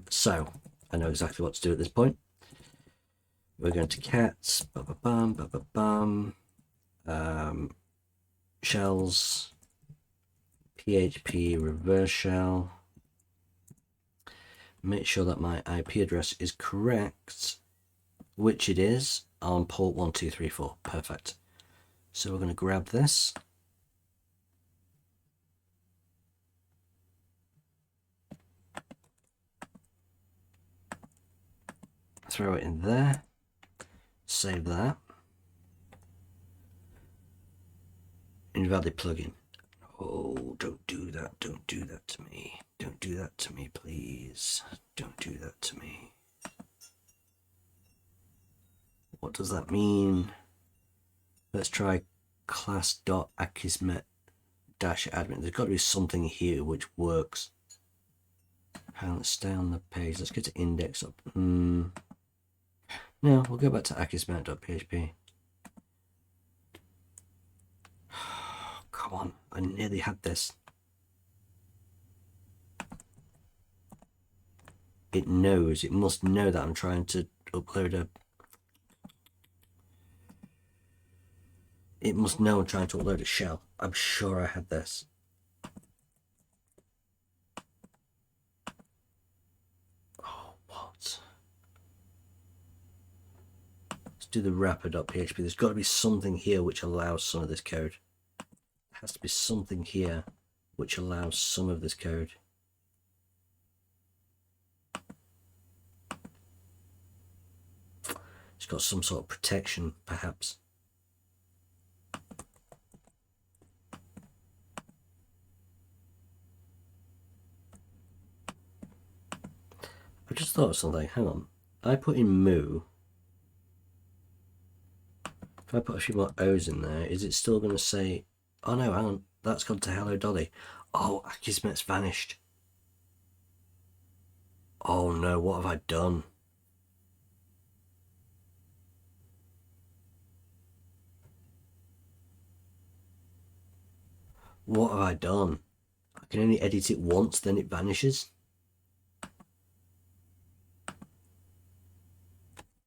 So I know exactly what to do at this point. We're going to cats, shells, PHP reverse shell. Make sure that my IP address is correct, which it is on port 1234. Perfect. So we're going to grab this. Throw it in there. Save that. Invalid plugin. Oh, don't do that. Don't do that to me. Don't do that to me, please. Don't do that to me. What does that mean? Let's try class.akismet-admin. There's got to be something here which works. Let's stay on the page. Let's go to index up. No, we'll go back to akismet.php. Come on, I nearly had this. It knows, it must know that I'm trying to upload a... It must know I'm trying to upload a shell. I'm sure I had this. Oh, what? Let's do the wrapper.php. There's got to be something here which allows some of this code. There has to be something here which allows some of this code. It's got some sort of protection, perhaps. I just thought of something. Hang on. I put in moo. If I put a few more O's in there, is it still going to say... Oh no, hang on. That's gone to Hello Dolly. Oh, Akismet's vanished. Oh no, what have I done? What have I done? I can only edit it once, then it vanishes.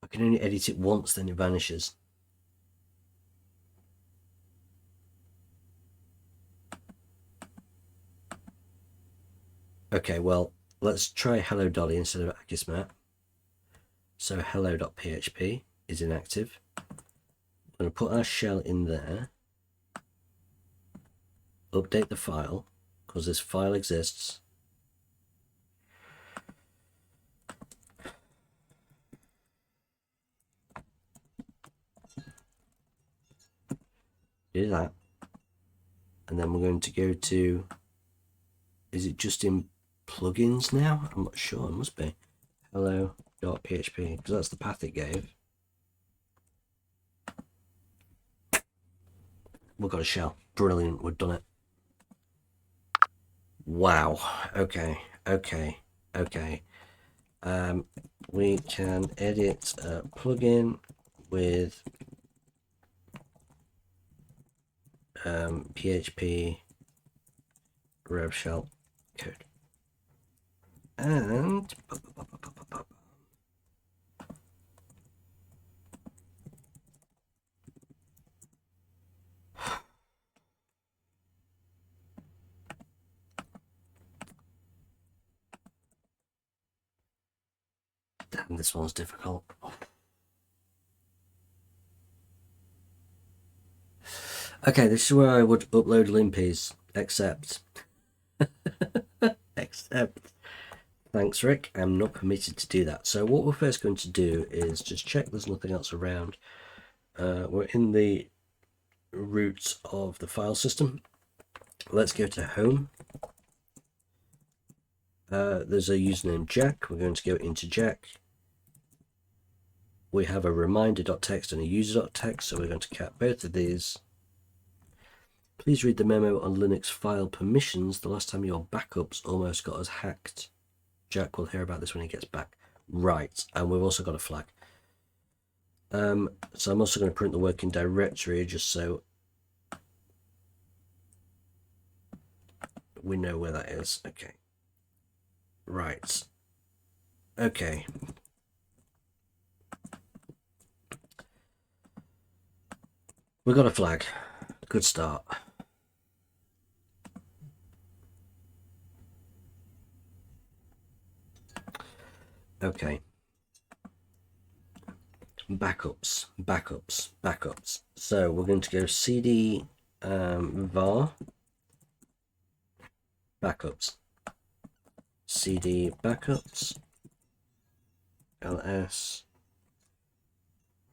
I can only edit it once, then it vanishes. Okay, well, let's try Hello Dolly instead of Akismet. So hello.php is inactive. I'm going to put our shell in there. Update the file, because this file exists. Do that. And then we're going to go to... Is it just in plugins now? I'm not sure. It must be hello.php, because that's the path it gave. We've got a shell. Brilliant. We've done it. Wow. Okay. Okay. Okay. We can edit a plugin with PHP rev shell code. And damn, this one's difficult. Okay, this is where I would upload LinPeas, except thanks Rick, I'm not permitted to do that. So what we're first going to do is just check there's nothing else around. We're in the root of the file system. Let's go to home. There's a username Jack. We're going to go into Jack. We have a reminder.txt and a user.txt, so we're going to cap both of these. Please read the memo on Linux file permissions. The last time your backups almost got us hacked. Jack will hear about this when he gets back. Right, and we've also got a flag. So I'm also going to print the working directory just so we know where that is. Okay. Right. Okay. We've got a flag. Good start. Okay. Backups. So we're going to go cd var backups. cd backups ls.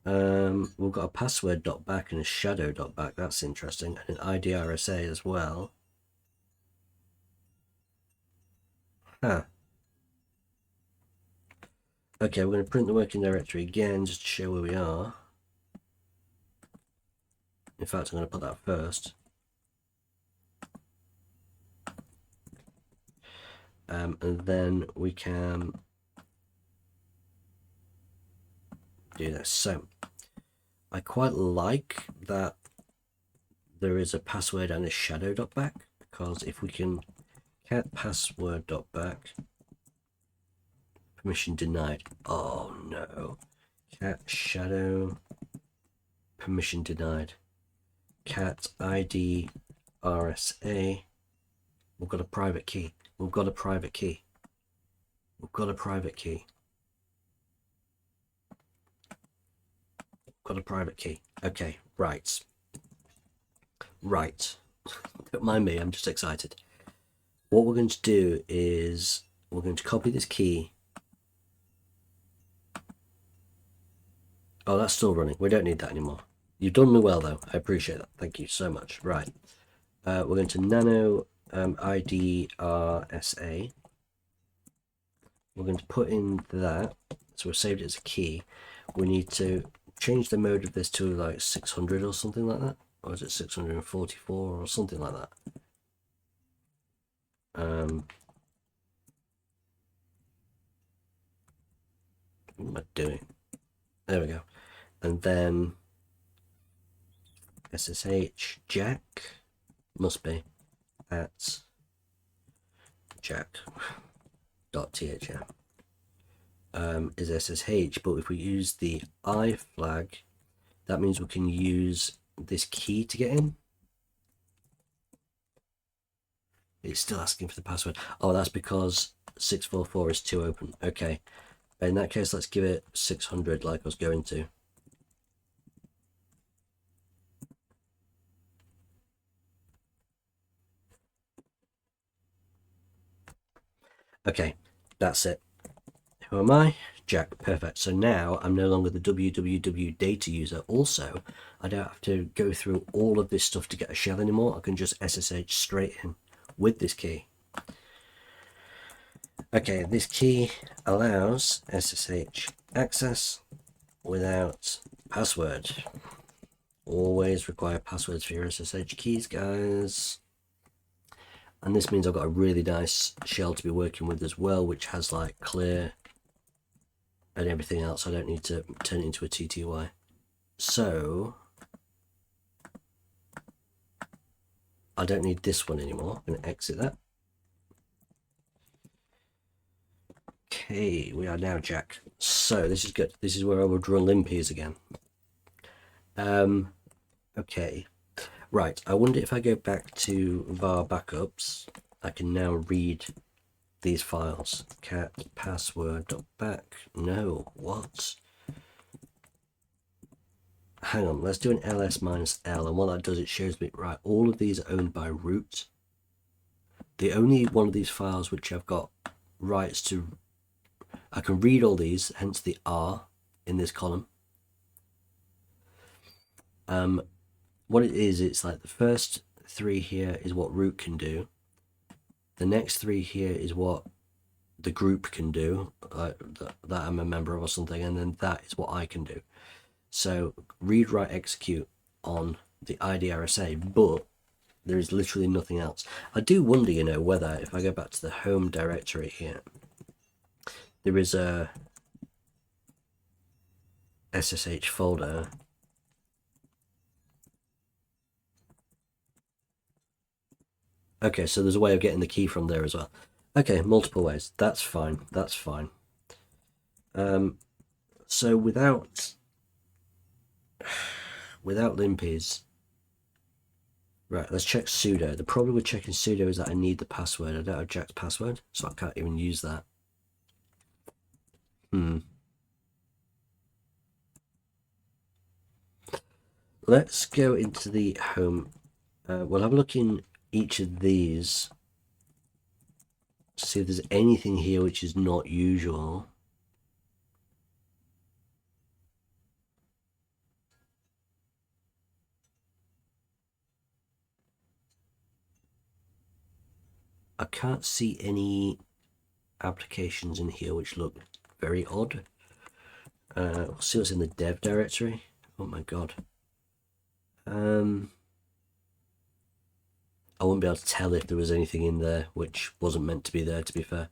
We've got a password.back and a shadow.back. That's interesting. And an IDRSA as well. Huh. Okay, we're going to print the working directory again just to show where we are. In fact, I'm going to put that first. And then we can do this. So I quite like that there is a password and a shadow.back, because if we can cat password.back, permission denied. Oh no. Cat shadow, permission denied. Cat ID RSA. We've got a private key. We've got a private key. We've got a private key. Got a private key. Okay, right. Right. Don't mind me, I'm just excited. What we're going to do is we're going to copy this key. Oh, that's still running. We don't need that anymore. You've done me well, though. I appreciate that. Thank you so much. Right. We're going to nano ID RSA. We're going to put in that. So we've saved it as a key. We need to change the mode of this to like 600 or something like that. Or is it 644 or something like that? What am I doing? There we go. And then SSH Jack must be at jack.thm is SSH, but if we use the I flag, that means we can use this key to get in. It's still asking for the password. Oh, that's because 644 is too open. Okay. In that case, let's give it 600 like I was going to. Okay, that's it. Who am I? Jack. Perfect. So now I'm no longer the www data user. Also, I don't have to go through all of this stuff to get a shell anymore. I can just SSH straight in with this key. Okay, this key allows SSH access without password. Always require passwords for your SSH keys, guys. And this means I've got a really nice shell to be working with as well, which has like clear and everything else. I don't need to turn it into a TTY. So I don't need this one anymore. I'm going to exit that. Okay, we are now Jack. So this is good. This is where I would run LinPeas again. Okay. Right, I wonder if I go back to var backups, I can now read these files. Cat password.back. No, what? hang on, let's do an ls minus l, and what that does, it shows me, right, all of these are owned by root. The only one of these files which I've got rights to, I can read all these, hence the R in this column. What it is, it's like the first 3 here is what root can do. The next 3 here is what the group can do, that I'm a member of or something, and then that is what I can do. So read, write, execute on the IDRSA, but there is literally nothing else. I do wonder, you know, whether if I go back to the home directory here, there is a SSH folder. Okay, so there's a way of getting the key from there as well. Okay, multiple ways. That's fine. That's fine. So without LinPeas, right, let's check sudo. The problem with checking sudo is that I need the password. I don't have Jack's password, so I can't even use that. Let's go into the home. We'll have a look in each of these to see if there's anything here which is not usual. I can't see any applications in here which look very odd. We'll see what's in the dev directory. Oh my god. I wouldn't be able to tell if there was anything in there which wasn't meant to be there, to be fair.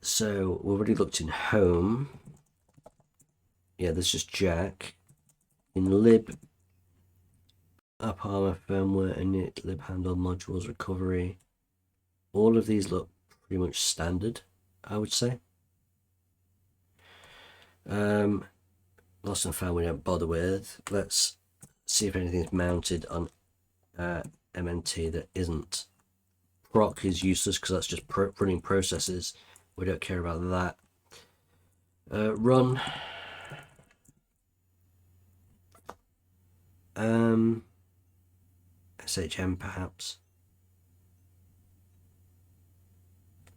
So we've already looked in home. Yeah, there's just Jack. In lib, app armor, firmware, init, lib handle, modules, recovery. All of these look pretty much standard, I would say. Lost and found we don't bother with. Let's see if anything's mounted on MNT that isn't. Proc is useless because that's just running processes. We don't care about that. Run. SHM perhaps.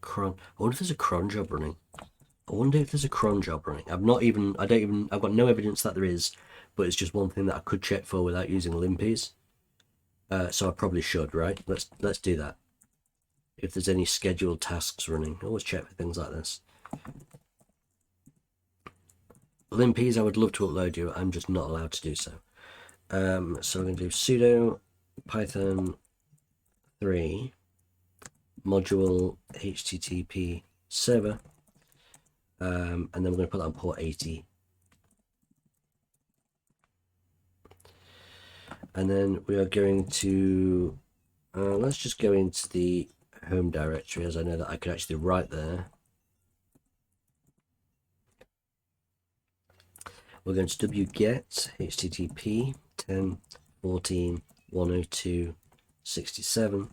Cron. I wonder if there's a cron job running. I've got no evidence that there is, but it's just one thing that I could check for without using LinPeas. So I probably should, right? Let's do that. If there's any scheduled tasks running, always check for things like this. LinPeas, I would love to upload you. I'm just not allowed to do so. So we're going to do sudo python 3 module http server, and then we're going to put that on port 80. And then we are going to, let's just go into the home directory, as I know that I could actually write there. We're going to wget http 10.14.102.67,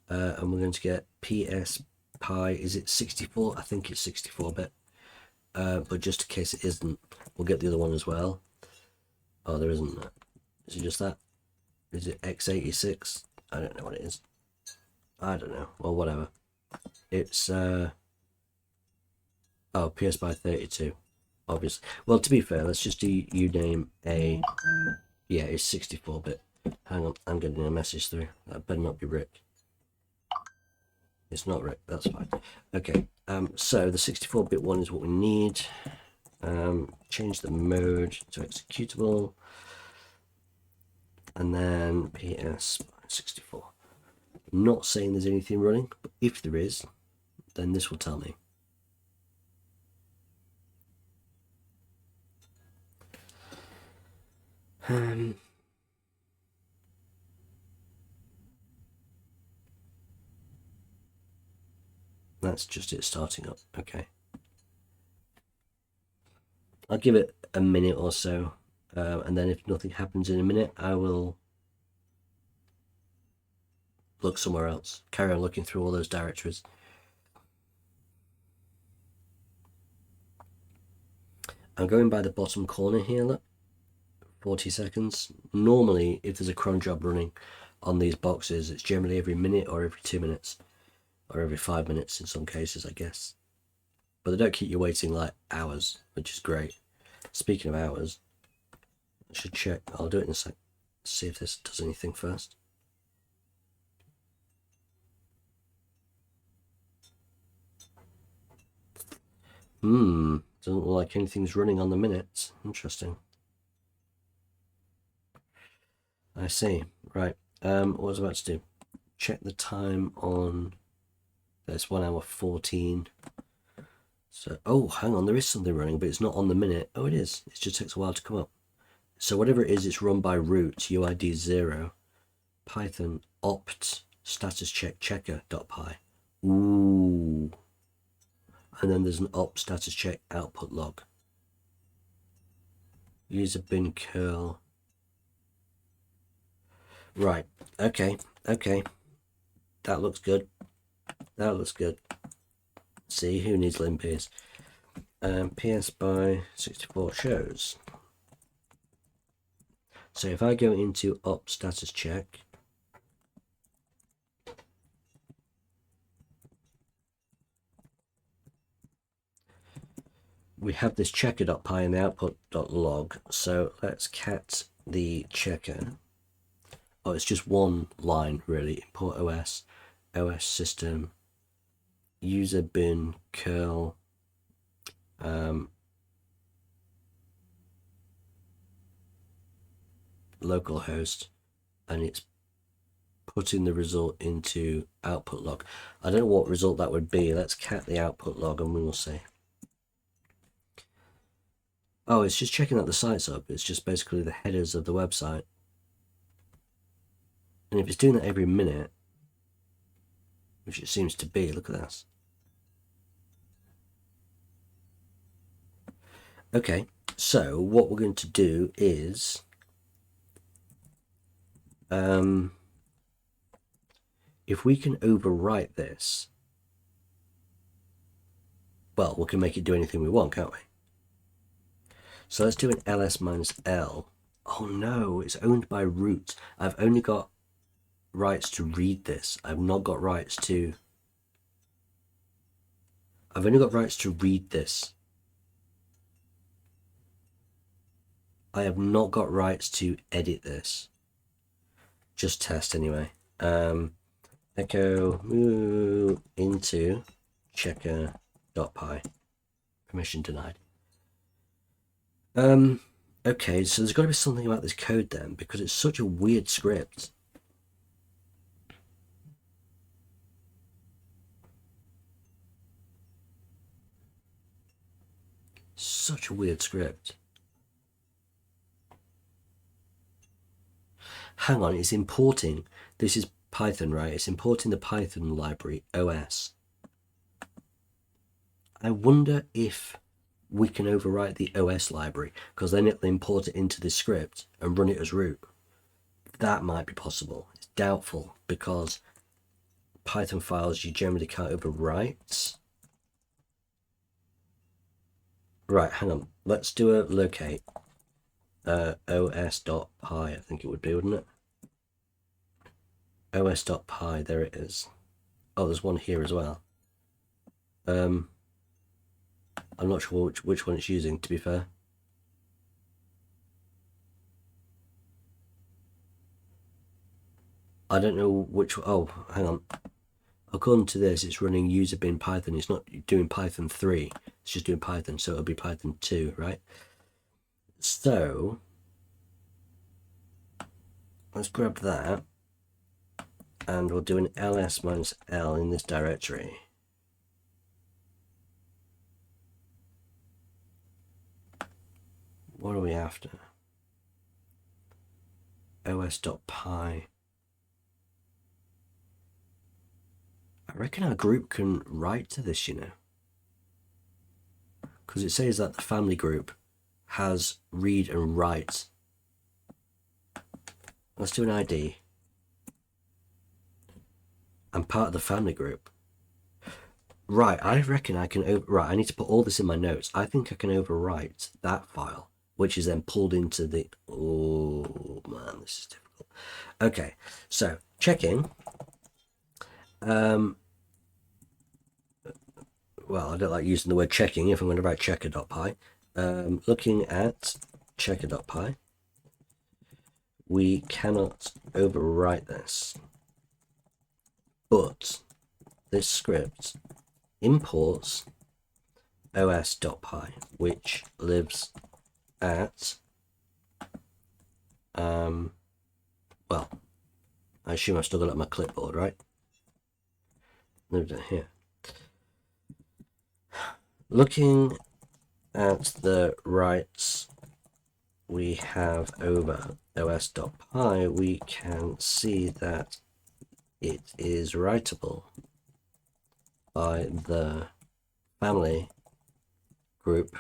and we're going to get ps pi, is it 64? I think it's 64-bit, but just in case it isn't, we'll get the other one as well. Oh, there isn't that. Is it just that? Is it x86? I don't know what it is. I don't know. Well, whatever. It's oh, PS by 32, obviously. Well, to be fair, let's just do uname a. Yeah, it's 64-bit. Hang on, I'm getting a message through. That better not be Rick. It's not Rick. That's fine. Okay. So the 64-bit one is what we need. Change the mode to executable, and then PS 64. I'm not saying there's anything running, but if there is, then this will tell me. That's just it starting up. Okay. I'll give it a minute or so, and then if nothing happens in a minute, I will look somewhere else. Carry on looking through all those directories. I'm going by the bottom corner here, look, 40 seconds. Normally, if there's a cron job running on these boxes, it's generally every minute or every 2 minutes, or every 5 minutes in some cases, I guess. But they don't keep you waiting like hours, which is great. Speaking of hours, I should check. I'll do it in a sec. See if this does anything first. Doesn't look like anything's running on the minutes. Interesting. I see. Right. What was I about to do? Check the time on. There's 1 hour 14. So, oh, hang on, there is something running, but it's not on the minute. Oh, it is. It just takes a while to come up. So whatever it is, it's run by root, UID 0, Python opt status check checker.py. Ooh. And then there's an opt status check output log. User bin curl. Right. Okay. That looks good. See, who needs LinPeas? PS by 64 shows. So if I go into opt status check, we have this checker.py and the output.log. So let's cat the checker. Oh, it's just one line really. Import OS system, user bin curl, localhost, and it's putting the result into output log. I don't know what result that would be. Let's cat the output log and we will see. Oh, it's just checking that the site's up. It's just basically the headers of the website. And if it's doing that every minute, which it seems to be, look at this. Okay, so what we're going to do is if we can overwrite this, well, we can make it do anything we want, can't we? So let's do an ls minus l. Oh no, it's owned by root. I've only got rights to read this. I've not got rights to... I've only got rights to read this. I have not got rights to edit this. Just test anyway. Echo move into checker.py. Permission denied. Okay, so there's got to be something about this code then, because it's such a weird script. Such a weird script. Hang on, it's importing. This is Python, right? It's importing the Python library, OS. I wonder if we can overwrite the OS library, because then it'll import it into this script and run it as root. That might be possible. It's doubtful, because Python files you generally can't overwrite. Right, hang on. Let's do a locate. os.py, I think it would be, wouldn't it? os.py, there it is. Oh, there's one here as well. I'm not sure which one it's using, to be fair. I don't know which... Oh, hang on. According to this, it's running user bin Python. It's not doing Python 3. It's just doing Python, so it'll be Python 2, right? So let's grab that, and we'll do an ls minus l in this directory. What are we after? os.py. I reckon our group can write to this, you know, because it says that the family group has read and write. Let's do an ID. I'm part of the family group. Right, I reckon I can right, I need to put all this in my notes. I think I can overwrite that file, which is then pulled into the... Oh, man, this is difficult. Okay, so checking. Well, I don't like using the word checking if I'm going to write checker.py. Looking at checker.py, we cannot overwrite this, but this script imports os.py, which lives at, well, I assume I've still got it on my clipboard, right? Lived it here. Looking at the writes we have over os.py, we can see that it is writable by the family group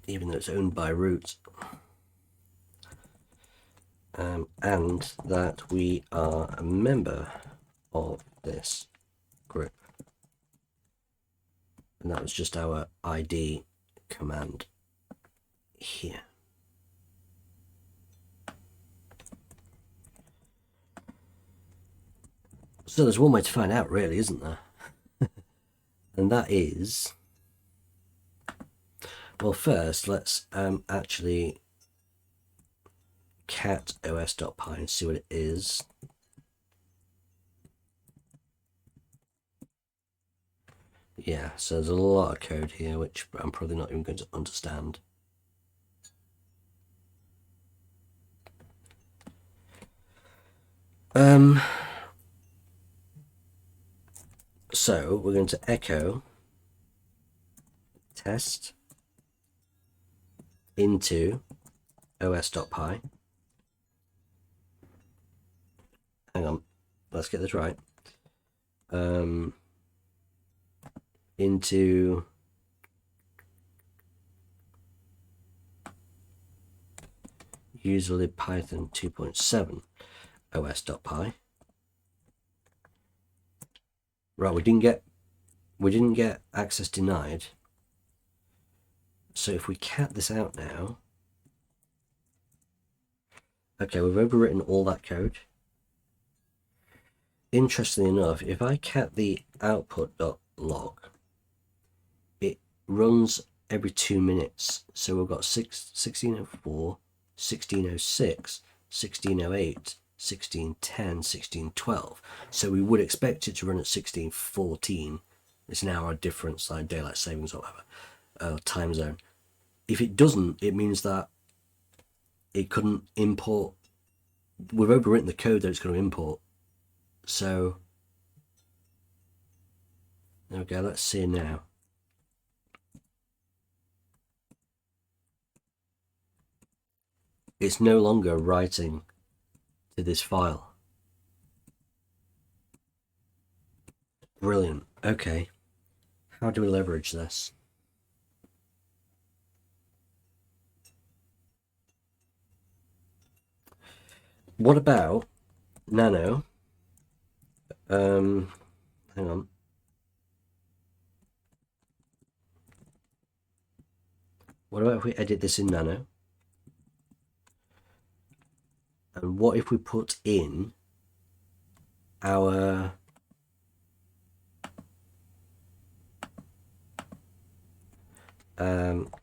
even though it's owned by root, and that we are a member of this group. And that was just our ID command here. So there's one way to find out, really, isn't there? And that is, well, first let's actually cat os.py and see what it is. Yeah, so there's a lot of code here which I'm probably not even going to understand. So we're going to echo test into os.py. Hang on, let's get this right. Into userlib python 2.7 os.py. Right, we didn't get access denied. So if we cat this out now, okay, we've overwritten all that code. Interestingly enough, if I cat the output.log, it runs every 2 minutes. So we've got 1604, 1606, 1608, 1610, 1612. So we would expect it to run at 1614. It's an hour difference, like daylight savings or whatever, time zone. If it doesn't, it means that it couldn't import. We've overwritten the code that it's going to import. So there we go. Let's see now. It's no longer writing to this file. Brilliant. Okay. How do we leverage this? What about Nano? Hang on. What about if we edit this in Nano? And what if we put in our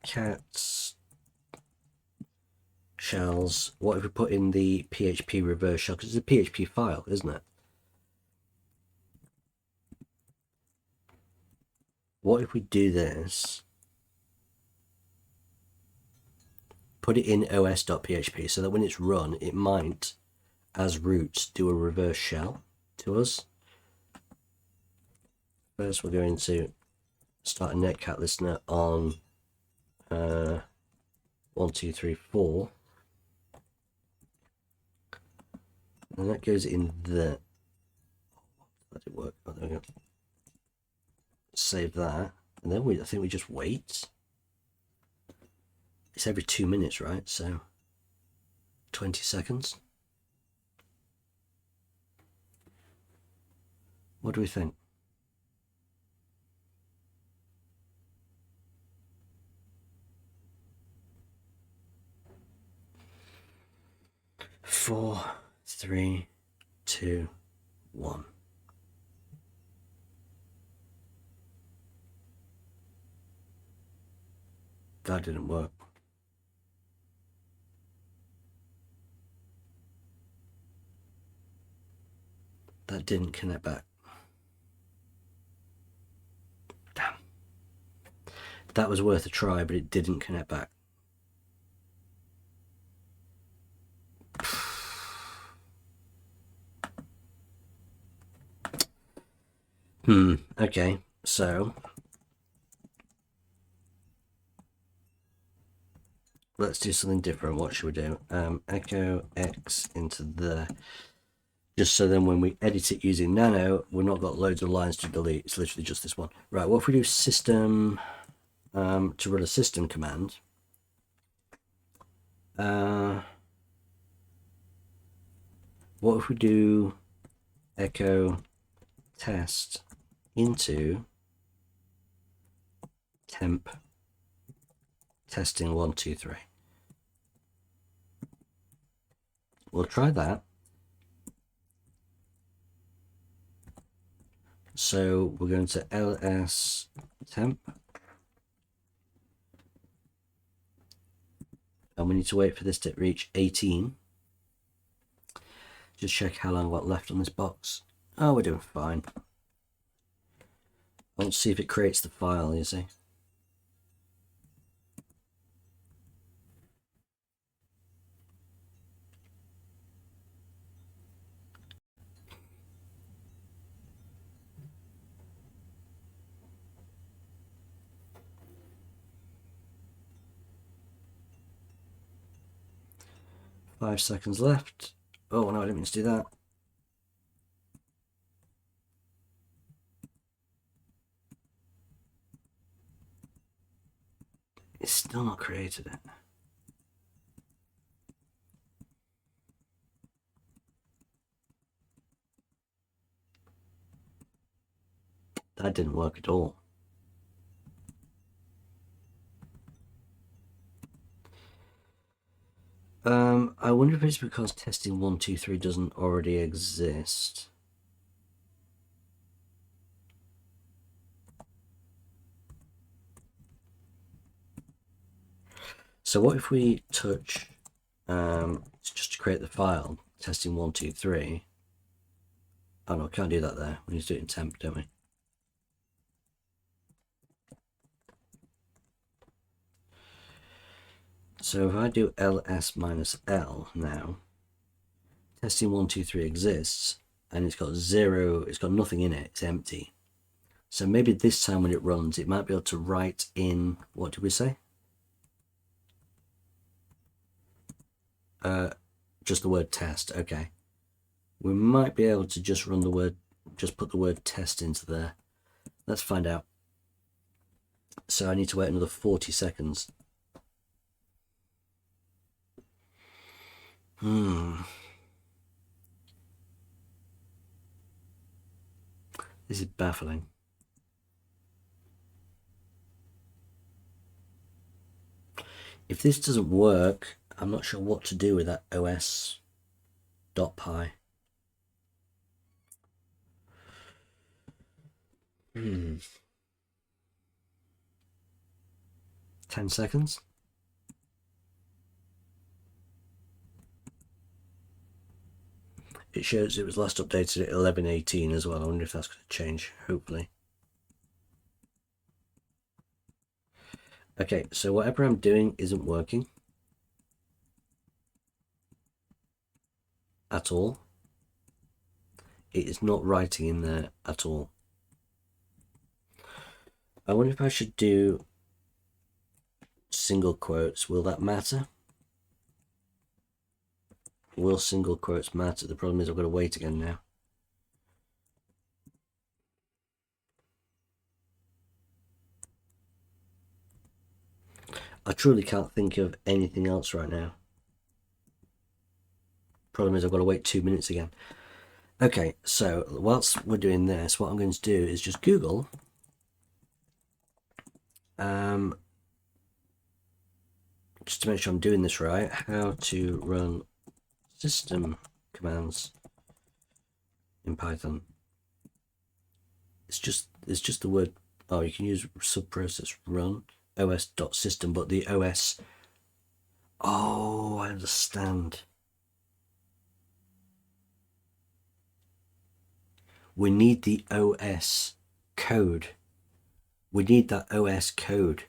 cats shells? What if we put in the PHP reverse shell? Because it's a PHP file, isn't it? What if we do this? Put it in os.php so that when it's run, it might, as root, do a reverse shell to us. First, we're going to start a netcat listener on 1, 2, 3, 4. And that goes in there. Let it work. Oh, there we go. save that, and then I think we just wait. It's every 2 minutes, right? So 20 seconds. What do we think? Four, 3, 2, 1. That didn't work. That didn't connect back. Damn. That was worth a try, but it didn't connect back. Okay, so let's do something different. What should we do? Echo X into the, just so then when we edit it using Nano, we've not got loads of lines to delete. It's literally just this one. Right, what if we do system, to run a system command? What if we do echo test into temp testing 1 2 3? We'll try that. So we're going to ls temp, and we need to wait for this to reach 18. Just check how long I've got left on this box. Oh, we're doing fine. Let's see if it creates the file, you see. Five seconds left. Oh no, I didn't mean to do that. It's still not created it. That didn't work at all. I wonder if it's because testing 1 2 3 doesn't already exist. So what if we touch just to create the file, testing 1 2 3? Oh no, can't do that there. We need to do it in temp, don't we? So if I do ls minus l now, testing 1 2 3 exists, and it's got 0, it's got nothing in it, it's empty. So maybe this time when it runs, it might be able to write in, what did we say? Just the word test. Okay, we might be able to just run the word, just put the word test into there. Let's find out. So I need to wait another 40 seconds. This is baffling. If this doesn't work, I'm not sure what to do with that os.py. 10 seconds. It shows it was last updated at 11:18 as well. I wonder if that's going to change, hopefully. Okay, so whatever I'm doing isn't working at all. It is not writing in there at all. I wonder if I should do single quotes. Will that matter? Will single quotes matter? The problem is I've got to wait again now. I truly can't think of anything else right now. Problem is I've got to wait 2 minutes again. Okay, so whilst we're doing this, what I'm going to do is just Google just to make sure I'm doing this right, how to run system commands in Python. It's just the word. Oh, you can use subprocess run os.system, but the OS. Oh, I understand. We need the OS code. We need that OS code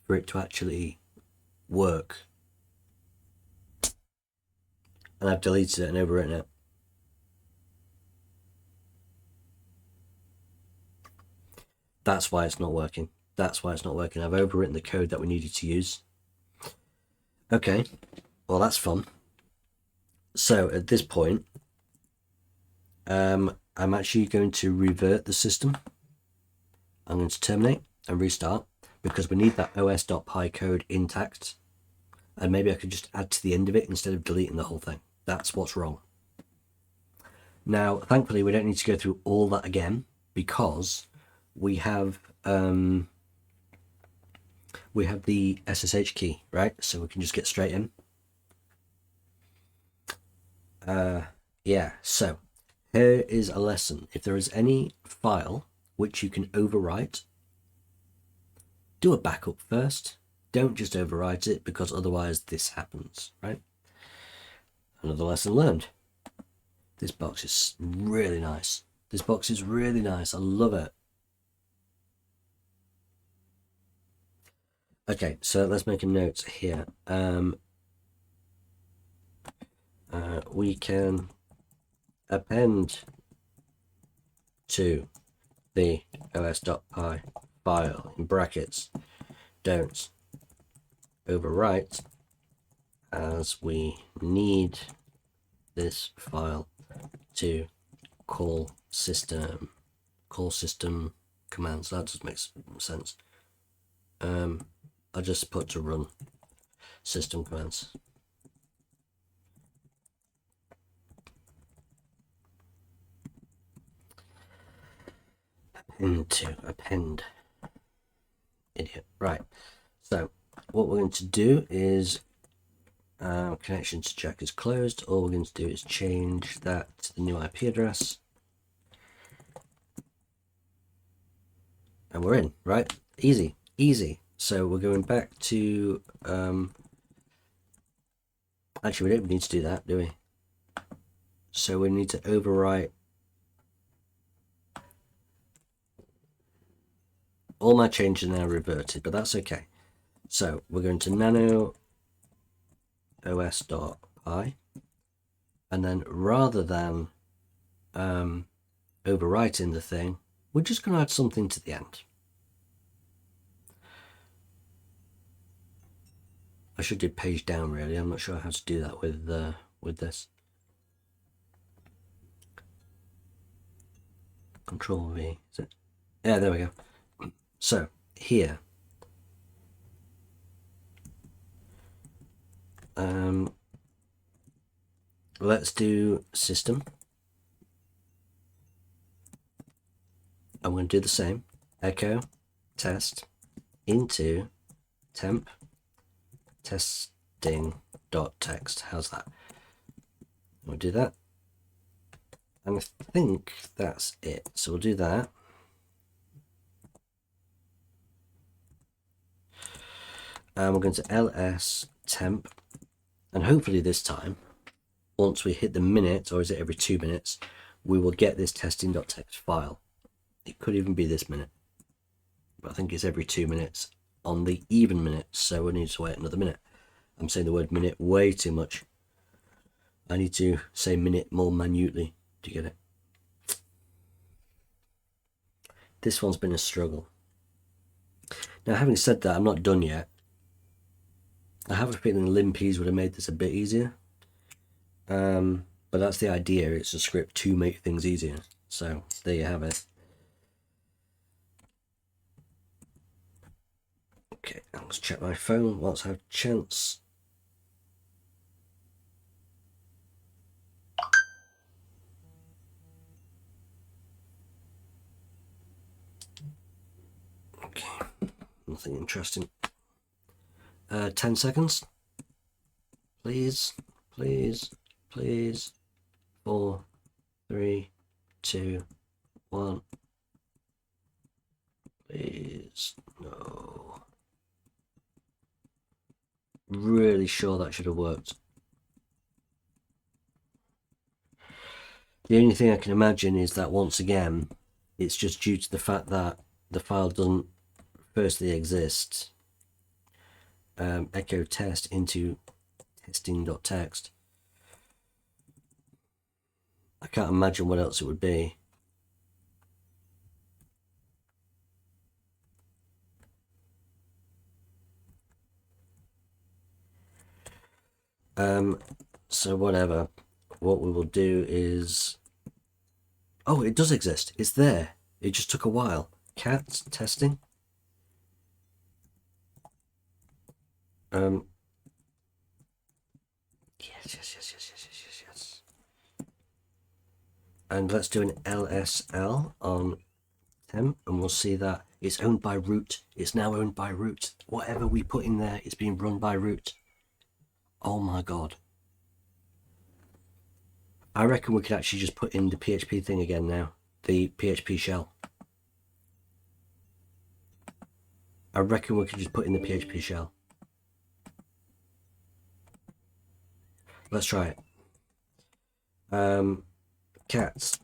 for it to actually work. And I've deleted it and overwritten it. That's why it's not working. That's why it's not working. I've overwritten the code that we needed to use. Okay, well that's fun. So at this point, I'm actually going to revert the system. I'm going to terminate and restart because we need that os.py code intact. And maybe I could just add to the end of it instead of deleting the whole thing. That's what's wrong. Now, thankfully, we don't need to go through all that again because we have the SSH key, right? So we can just get straight in. Yeah, so here is a lesson. If there is any file which you can overwrite, do a backup first. Don't just overwrite it because otherwise this happens, right? Another lesson learned. This box is really nice. This box is really nice. I love it. Okay, so let's make a note here. We can append to the os.py file in brackets. Don't overwrite as we need this file to call system commands. That just makes sense. I just put to run system commands. Into append. Idiot. Right. So what we're going to do is connection to Jack is closed. All we're going to do is change that to the new IP address. And we're in, right? Easy, easy. So we're going back to, actually we don't need to do that, do we? So we need to overwrite all my changes are now reverted, but that's okay. So we're going to nano os.py, and then rather than overwriting the thing, we're just going to add something to the end. I should do page down really. I'm not sure how to do that with this. Control V, is it? Yeah, there we go. So here, let's do system. I'm going to do the same. Echo test into temp testing.txt. How's that? We'll do that. And I think that's it. So we'll do that. And we're going to ls temp, and hopefully this time, once we hit the minute, or is it every 2 minutes, we will get this testing.txt file. It could even be this minute, but I think it's every 2 minutes on the even minutes, so we need to wait another minute. I'm saying the word minute way too much. I need to say minute more minutely to get it. This one's been a struggle. Now, having said that, I'm not done yet. I have a feeling LinPeas would have made this a bit easier. But that's the idea. It's a script to make things easier. So there you have it. Okay, let's check my phone whilst I have a chance. Okay, nothing interesting. 10 seconds. Please, please, please. 4, 3, 2, 1. Please, no. Really sure that should have worked. The only thing I can imagine is that once again, it's just due to the fact that the file doesn't firstly exist. Echo test into testing.txt. I can't imagine what else it would be. So whatever. What we will do is... Oh, it does exist. It's there. It just took a while. Cat testing. Yes. And let's do an LSL on them, and we'll see that it's owned by root. It's now owned by root. Whatever we put in there, it's being run by root. Oh my god. I reckon we could actually just put in the PHP thing again now. The PHP shell. I reckon we could just put in the PHP shell. Let's try it. Cats.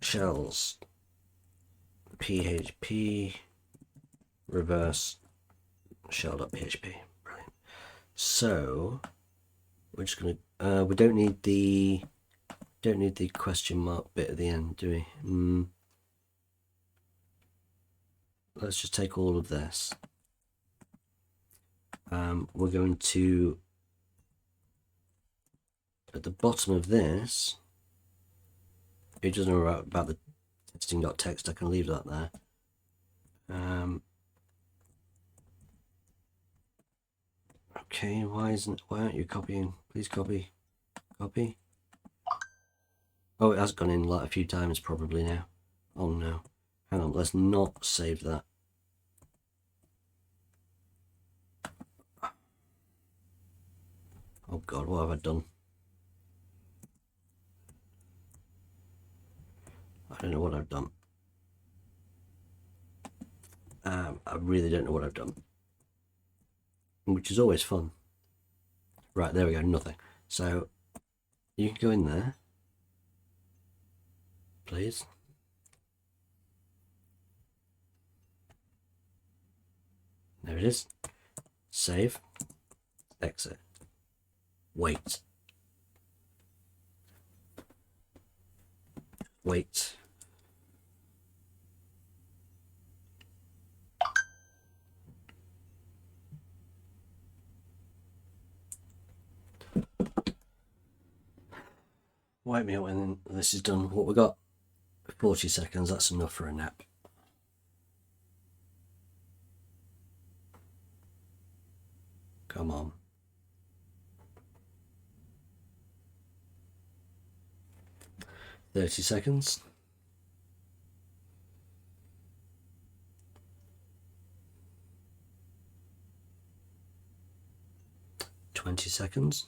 Shells. PHP. Reverse. Shell.php. Brilliant. So we're just gonna we don't need the question mark bit at the end, do we? Let's just take all of this. We're going to, at the bottom of this, it doesn't know about the testing.txt. I can leave that there. Okay, why aren't you copying? Please copy. Copy. Oh, it has gone in like a few times probably now. Oh no. Hang on, let's not save that. Oh god, what have I done? I don't know what I've done. I really don't know what I've done. Which is always fun. Right, there we go, nothing. So you can go in there, please. There it is. Save. Exit. Wait. Wait. Wait me out when this is done. What we got? 40 seconds. That's enough for a nap. Come on. $30 seconds. $20 seconds.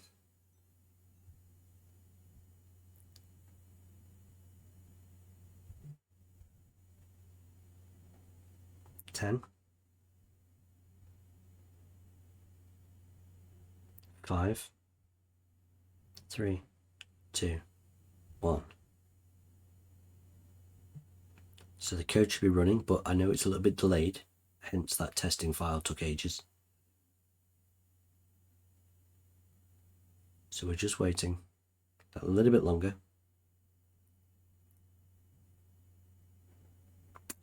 10. 5. 3. 2. 1. So the code should be running, but I know it's a little bit delayed, hence that testing file took ages. So we're just waiting a little bit longer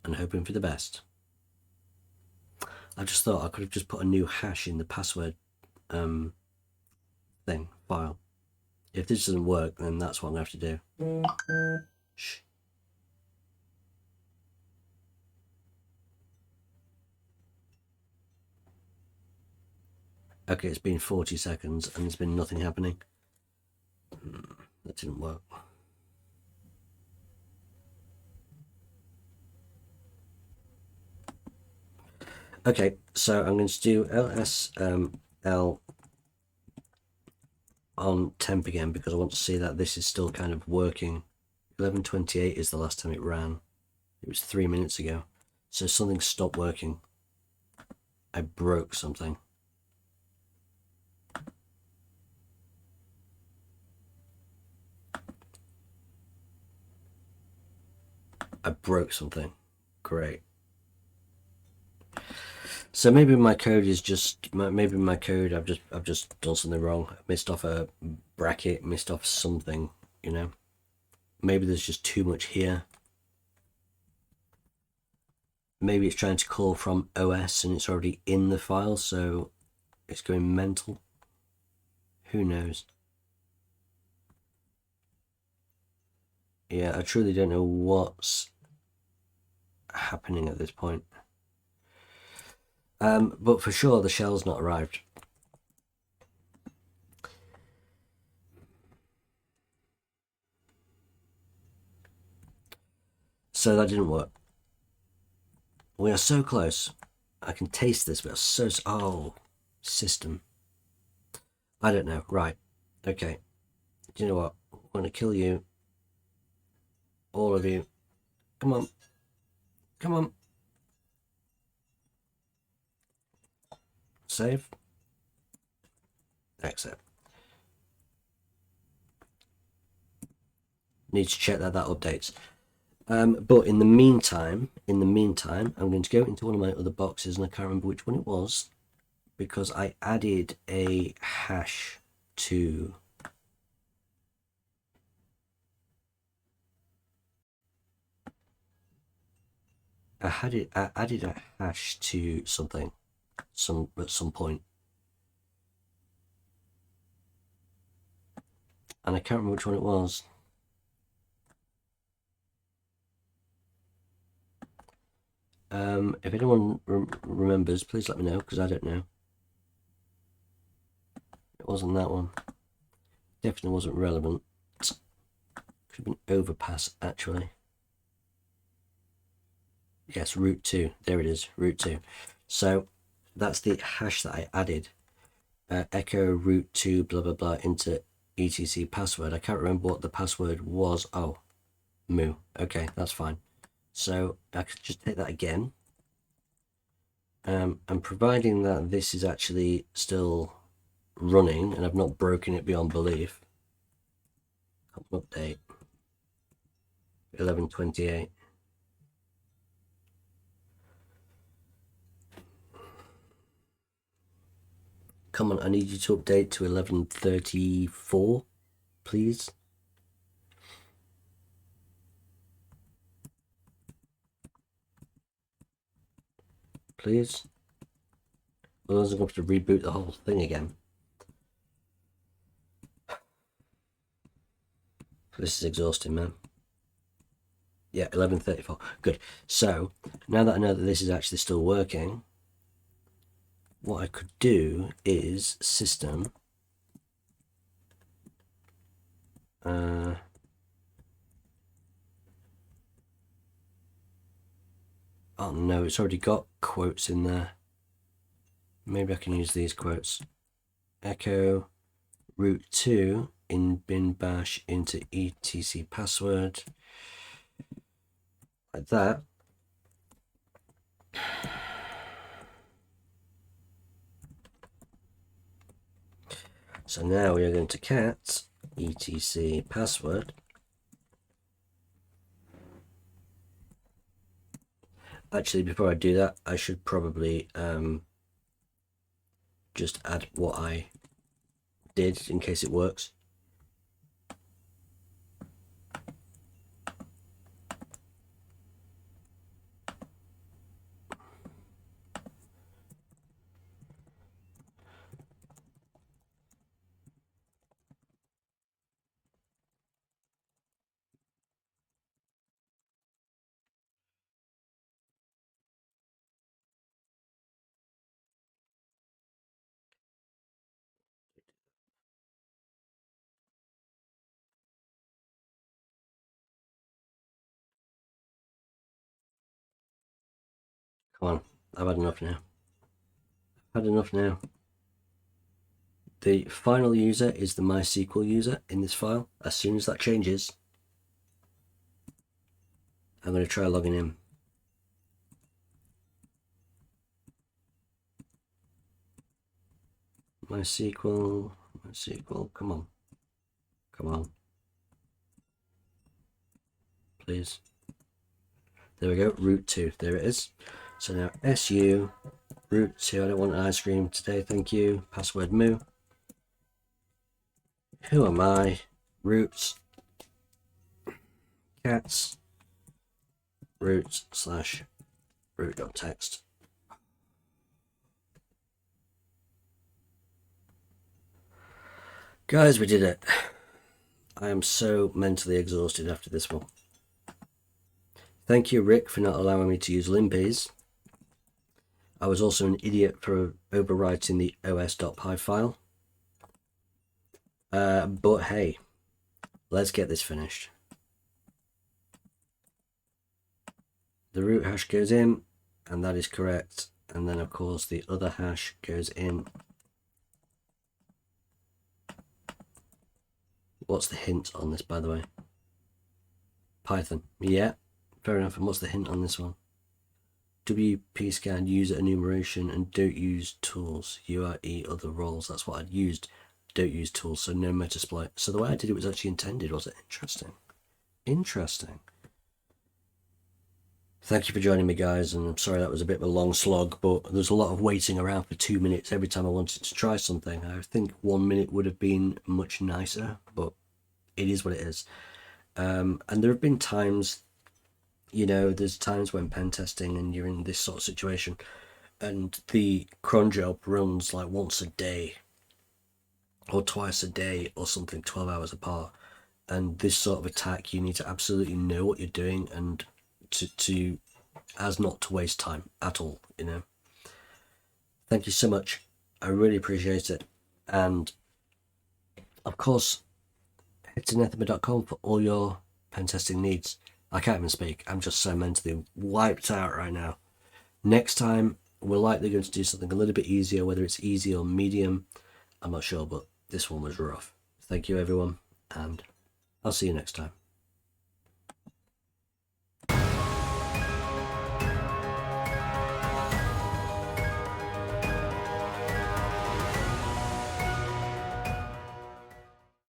and hoping for the best. I just thought I could have just put a new hash in the password thing file. If this doesn't work, then that's what I'm going to have to do. Shh. Okay, it's been 40 seconds and there's been nothing happening. That didn't work. Okay, so I'm going to do LSL on temp again because I want to see that this is still kind of working. 11:28 is the last time it ran. It was 3 minutes ago. So something stopped working. I broke something. I broke something. Great. So maybe my code is just maybe my code I've just done something wrong. Missed off a bracket, missed off something, you know. Maybe there's just too much here. Maybe it's trying to call from OS and it's already in the file, so it's going mental. Who knows? Yeah, I truly don't know what's happening at this point. But for sure the shell's not arrived. So that didn't work. We are so close. I can taste this. We are so... Oh, system. I don't know. Right. Okay. Do you know what? I'm going to kill you. All of you. Come on. Come on. Save. Exit. Need to check that updates. But in the meantime, I'm going to go into one of my other boxes, and I can't remember which one it was, because I added a hash to... I added a hash to something at some point. And I can't remember which one it was. If anyone remembers, please let me know, because I don't know. It wasn't that one. Definitely wasn't relevant. Could have been overpass, actually. Yes, root 2. There it is, root 2. So that's the hash that I added. Echo root 2 blah blah blah into etc password. I can't remember what the password was. Oh, moo. Okay, that's fine. So I could just take that again. And providing that this is actually still running and I've not broken it beyond belief. Update 11:28. Come on, I need you to update to 11:34, please. Please. Otherwise I'm going to have to reboot the whole thing again. This is exhausting, man. Yeah, 11:34. Good. So now that I know that this is actually still working, what I could do is system oh no, it's already got quotes in there. Maybe I can use these quotes. Echo root 2 in bin bash into etc password, like that. So now we are going to cat etc password. Actually, before I do that, I should probably just add what I did in case it works. Come on, I've had enough now. I've had enough now. The final user is the MySQL user in this file. As soon as that changes, I'm going to try logging in. MySQL, come on. Come on. Please. There we go, root 2, there it is. So now su, root 2, I don't want an ice cream today, thank you. Password moo. Who am I? Roots, cats, root slash root.text. Guys, we did it. I am so mentally exhausted after this one. Thank you, Rick, for not allowing me to use LinPeas. I was also an idiot for overwriting the os.py file. But hey, let's get this finished. The root hash goes in, and that is correct. And then, of course, the other hash goes in. What's the hint on this, by the way? Python. Yeah, fair enough. And what's the hint on this one? WP scan, user enumeration, and don't use tools. URE other roles. That's what I'd used. Don't use tools, so no metasploit. So the way I did it was actually intended, was it? Interesting. Interesting. Thank you for joining me, guys, and I'm sorry that was a bit of a long slog, but there's a lot of waiting around for 2 minutes every time I wanted to try something. I think 1 minute would have been much nicer, but it is what it is. And there have been times, you know, there's times when pen testing and you're in this sort of situation, and the cron job runs like once a day or twice a day or something, 12 hours apart. And this sort of attack, you need to absolutely know what you're doing and to as not to waste time at all, you know. Thank you so much. I really appreciate it. And of course, head to nethemba.com for all your pen testing needs. I can't even speak. I'm just so mentally wiped out right now. Next time, we're likely going to do something a little bit easier, whether it's easy or medium. I'm not sure, but this one was rough. Thank you, everyone, and I'll see you next time.